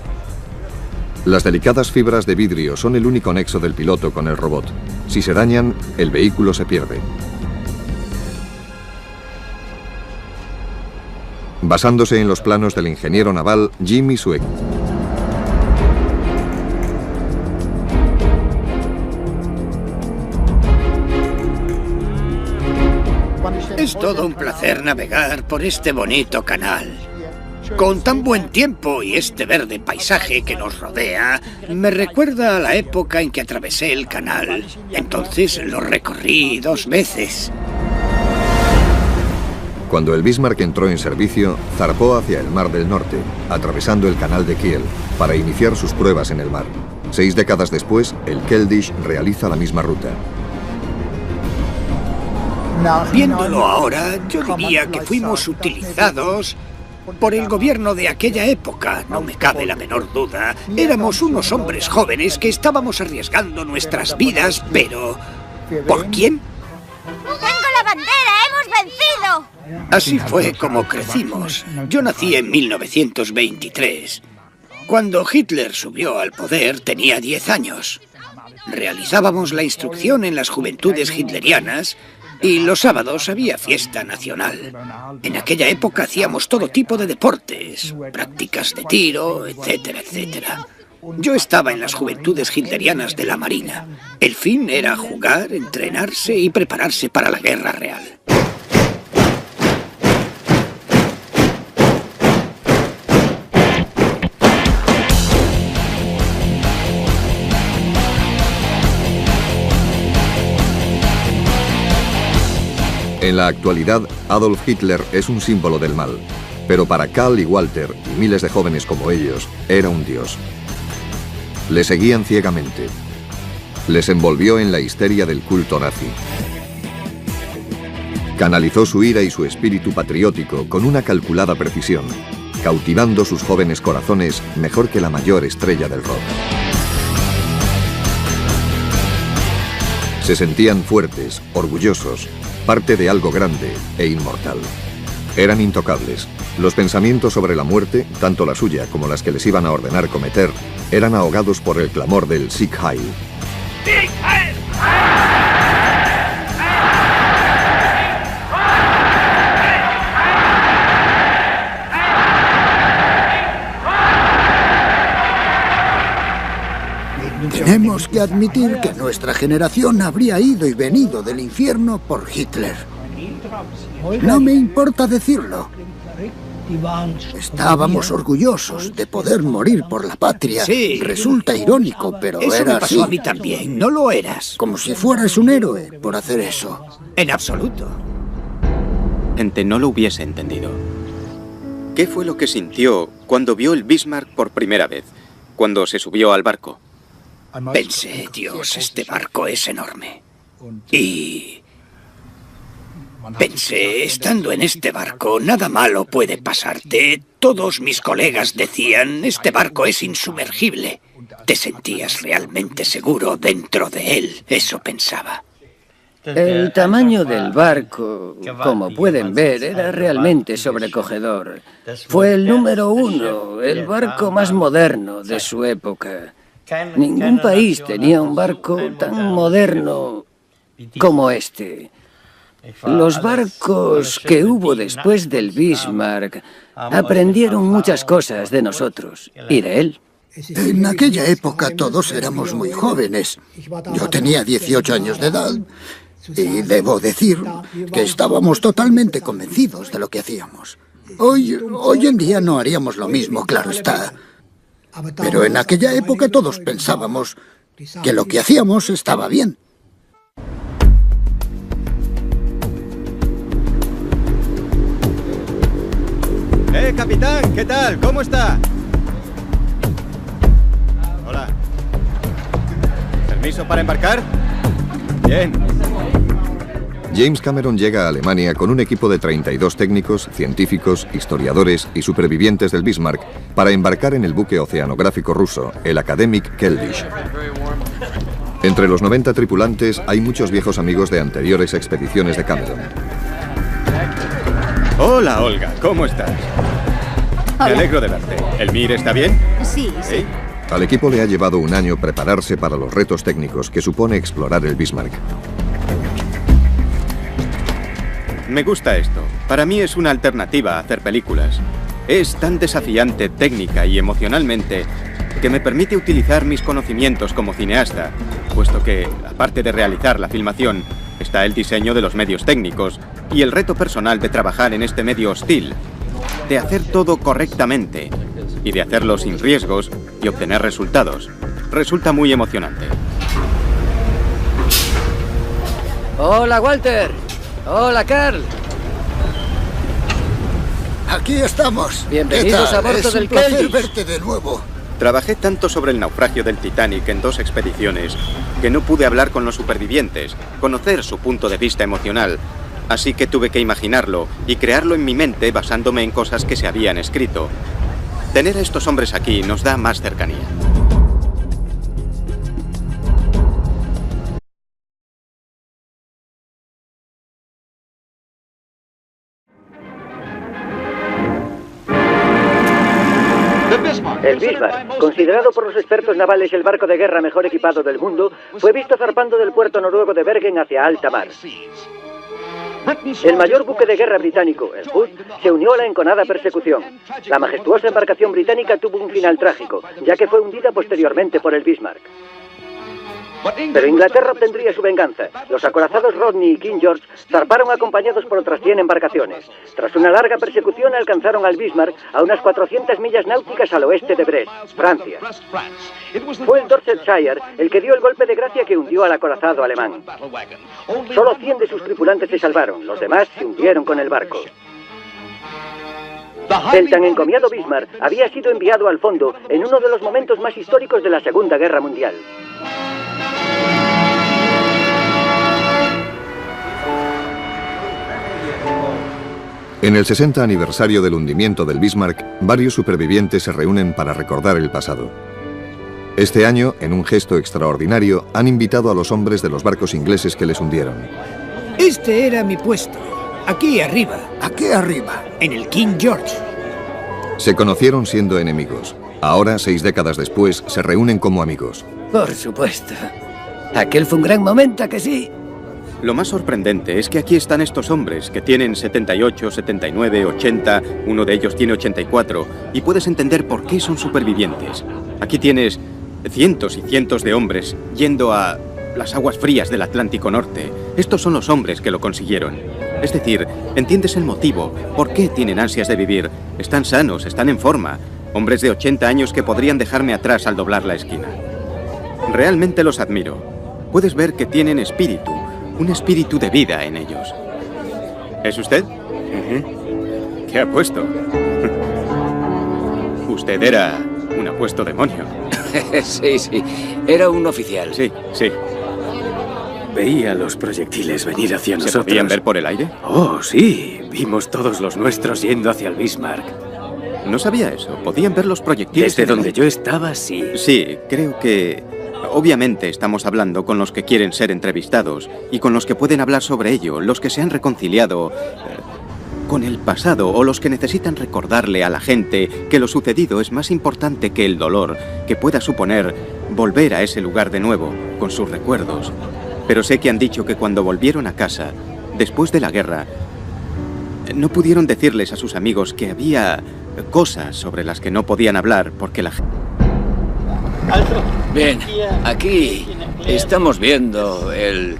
Las delicadas fibras de vidrio son el único nexo del piloto con el robot. Si se dañan, el vehículo se pierde. Basándose en los planos del ingeniero naval Jim y su equipo. Es todo un placer navegar por este bonito canal. Con tan buen tiempo y este verde paisaje que nos rodea, me recuerda a la época en que atravesé el canal. Entonces lo recorrí 2 veces. Cuando el Bismarck entró en servicio, zarpó hacia el Mar del Norte, atravesando el canal de Kiel, para iniciar sus pruebas en el mar. 6 décadas después, el Keldysh realiza la misma ruta. Viéndolo ahora, yo diría que fuimos utilizados por el gobierno de aquella época, no me cabe la menor duda. Éramos unos hombres jóvenes que estábamos arriesgando nuestras vidas, pero... ¿por quién? ¡Tengo la bandera! ¡Hemos vencido! Así fue como crecimos. Yo nací en 1923. Cuando Hitler subió al poder tenía 10 años. Realizábamos la instrucción en las juventudes hitlerianas y los sábados había fiesta nacional. En aquella época hacíamos todo tipo de deportes, prácticas de tiro, etcétera, etcétera. Yo estaba en las juventudes hitlerianas de la Marina. El fin era jugar, entrenarse y prepararse para la guerra real. En la actualidad, Adolf Hitler es un símbolo del mal, pero para Karl y Walter y miles de jóvenes como ellos, era un dios. Le seguían ciegamente. Les envolvió en la histeria del culto nazi. Canalizó su ira y su espíritu patriótico con una calculada precisión, cautivando sus jóvenes corazones mejor que la mayor estrella del rock. Se sentían fuertes, orgullosos, parte de algo grande e inmortal. Eran intocables. Los pensamientos sobre la muerte, tanto la suya como las que les iban a ordenar cometer, eran ahogados por el clamor del Sieg Heil. ¡Sieg Heil! Tenemos que admitir que nuestra generación habría ido y venido del infierno por Hitler. No me importa decirlo. Estábamos orgullosos de poder morir por la patria. Sí. Resulta irónico, pero eso era me pasó así. a mí también. No lo eras. Como si fueras un héroe por hacer eso. En absoluto. Gente no lo hubiese entendido. ¿Qué fue lo que sintió cuando vio el Bismarck por primera vez? Cuando se subió al barco. Pensé, Dios, este barco es enorme. Y pensé, estando en este barco, nada malo puede pasarte. Todos mis colegas decían, este barco es insumergible. Te sentías realmente seguro dentro de él, eso pensaba. El tamaño del barco, como pueden ver, era realmente sobrecogedor. Fue el número 1, el barco más moderno de su época. Ningún país tenía un barco tan moderno como este. Los barcos que hubo después del Bismarck aprendieron muchas cosas de nosotros y de él. En aquella época todos éramos muy jóvenes. Yo tenía 18 años de edad y debo decir que estábamos totalmente convencidos de lo que hacíamos. Hoy en día no haríamos lo mismo, claro está. Pero en aquella época todos pensábamos que lo que hacíamos estaba bien. Capitán, ¿qué tal? ¿Cómo está? Hola. ¿Permiso para embarcar? Bien. James Cameron llega a Alemania con un equipo de 32 técnicos, científicos, historiadores y supervivientes del Bismarck para embarcar en el buque oceanográfico ruso, el Akademik Keldysh. Entre los 90 tripulantes hay muchos viejos amigos de anteriores expediciones de Cameron. Hola, Olga, ¿cómo estás? Hola. Me alegro de verte. ¿El Mir está bien? Sí, sí. Al equipo le ha llevado un año prepararse para los retos técnicos que supone explorar el Bismarck. Me gusta esto. Para mí es una alternativa a hacer películas. Es tan desafiante técnica y emocionalmente que me permite utilizar mis conocimientos como cineasta, puesto que, aparte de realizar la filmación, está el diseño de los medios técnicos y el reto personal de trabajar en este medio hostil, de hacer todo correctamente y de hacerlo sin riesgos y obtener resultados. Resulta muy emocionante. Hola, Walter. Hola, Karl. Aquí estamos. Bienvenidos a bordo del Keldysh. Es un placer Keldysh. verte de nuevo. Trabajé tanto sobre el naufragio del Titanic en 2 expediciones que no pude hablar con los supervivientes, conocer su punto de vista emocional, así que tuve que imaginarlo y crearlo en mi mente basándome en cosas que se habían escrito. Tener a estos hombres aquí nos da más cercanía. El Bismarck, considerado por los expertos navales el barco de guerra mejor equipado del mundo, fue visto zarpando del puerto noruego de Bergen hacia alta mar. El mayor buque de guerra británico, el Hood, se unió a la enconada persecución. La majestuosa embarcación británica tuvo un final trágico, ya que fue hundida posteriormente por el Bismarck. Pero Inglaterra obtendría su venganza. Los acorazados Rodney y King George zarparon acompañados por otras 100 embarcaciones. Tras una larga persecución alcanzaron al Bismarck a unas 400 millas náuticas al oeste de Brest, Francia. Fue el Dorsetshire el que dio el golpe de gracia que hundió al acorazado alemán. Solo 100 de sus tripulantes se salvaron, los demás se hundieron con el barco. El tan encomiado Bismarck había sido enviado al fondo en uno de los momentos más históricos de la Segunda Guerra Mundial. En el 60 aniversario del hundimiento del Bismarck, varios supervivientes se reúnen para recordar el pasado. Este año, en un gesto extraordinario, han invitado a los hombres de los barcos ingleses que les hundieron. Este era mi puesto, aquí arriba. ¿Aquí arriba? En el King George. Se conocieron siendo enemigos. Ahora, 6 décadas después, se reúnen como amigos. Por supuesto. Aquel fue un gran momento, ¿a que sí? Lo más sorprendente es que aquí están estos hombres que tienen 78, 79, 80, uno de ellos tiene 84, y puedes entender por qué son supervivientes. Aquí tienes cientos y cientos de hombres yendo a las aguas frías del Atlántico Norte. Estos son los hombres que lo consiguieron. Es decir, entiendes el motivo, por qué tienen ansias de vivir. Están sanos, están en forma. Hombres de 80 años que podrían dejarme atrás al doblar la esquina. Realmente los admiro. Puedes ver que tienen espíritu. Un espíritu de vida en ellos. ¿Es usted? ¿Qué ha puesto? Usted era un apuesto demonio. Sí, sí. Era un oficial. Sí, sí. Veía los proyectiles venir hacia nosotros. ¿Se podían ver por el aire? Oh, sí. Vimos todos los nuestros yendo hacia el Bismarck. No sabía eso. ¿Podían ver los proyectiles? Desde donde yo estaba, sí. Sí, creo que... Obviamente estamos hablando con los que quieren ser entrevistados y con los que pueden hablar sobre ello, los que se han reconciliado con el pasado o los que necesitan recordarle a la gente que lo sucedido es más importante que el dolor que pueda suponer volver a ese lugar de nuevo, con sus recuerdos. Pero sé que han dicho que cuando volvieron a casa, después de la guerra, no pudieron decirles a sus amigos que había cosas sobre las que no podían hablar porque la gente... Bien, aquí estamos viendo el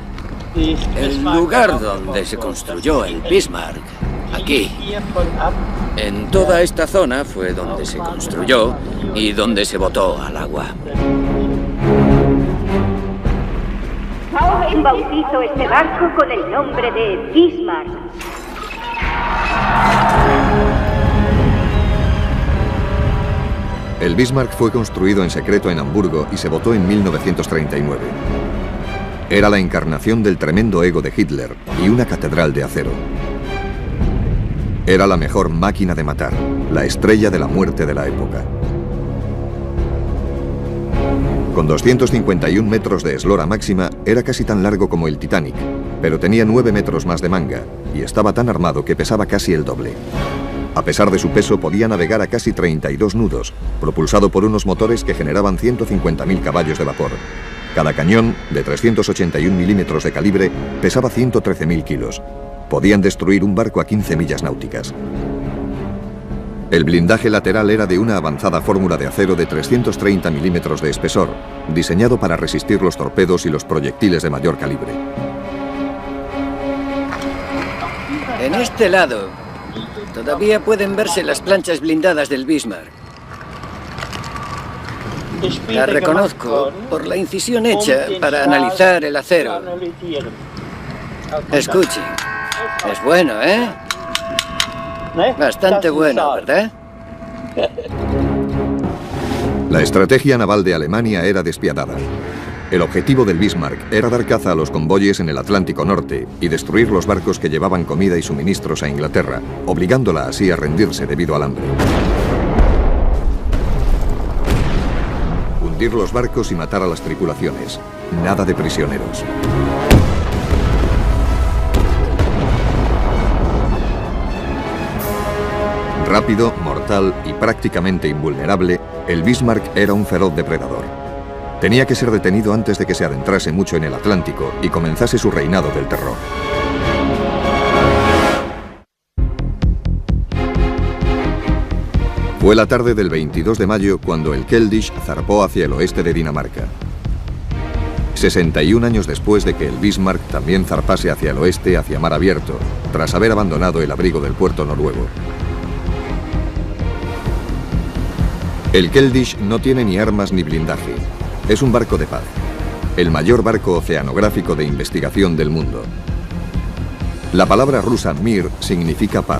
lugar donde se construyó el Bismarck. Aquí. En toda esta zona fue donde se construyó y donde se botó al agua. Bautizo este barco con el nombre de Bismarck. El Bismarck fue construido en secreto en Hamburgo y se botó en 1939. Era la encarnación del tremendo ego de Hitler y una catedral de acero. Era la mejor máquina de matar, la estrella de la muerte de la época. Con 251 metros de eslora máxima, era casi tan largo como el Titanic, pero tenía 9 metros más de manga y estaba tan armado que pesaba casi el doble. A pesar de su peso, podía navegar a casi 32 nudos, propulsado por unos motores que generaban 150.000 caballos de vapor. Cada cañón, de 381 milímetros de calibre, pesaba 113.000 kilos. Podían destruir un barco a 15 millas náuticas. El blindaje lateral era de una avanzada fórmula de acero de 330 milímetros de espesor, diseñado para resistir los torpedos y los proyectiles de mayor calibre. En este lado, todavía pueden verse las planchas blindadas del Bismarck. La reconozco por la incisión hecha para analizar el acero. Escuchen, es bueno, ¿eh? Bastante bueno, ¿verdad? La estrategia naval de Alemania era despiadada. El objetivo del Bismarck era dar caza a los convoyes en el Atlántico Norte y destruir los barcos que llevaban comida y suministros a Inglaterra, obligándola así a rendirse debido al hambre. Hundir los barcos y matar a las tripulaciones. Nada de prisioneros. Rápido, mortal y prácticamente invulnerable, el Bismarck era un feroz depredador. Tenía que ser detenido antes de que se adentrase mucho en el Atlántico y comenzase su reinado del terror. Fue la tarde del 22 de mayo cuando el Keldysh zarpó hacia el oeste de Dinamarca. 61 años después de que el Bismarck también zarpase hacia el oeste, hacia mar abierto, tras haber abandonado el abrigo del puerto noruego. El Keldysh no tiene ni armas ni blindaje. Es un barco de paz. El mayor barco oceanográfico de investigación del mundo. La palabra rusa Mir significa paz.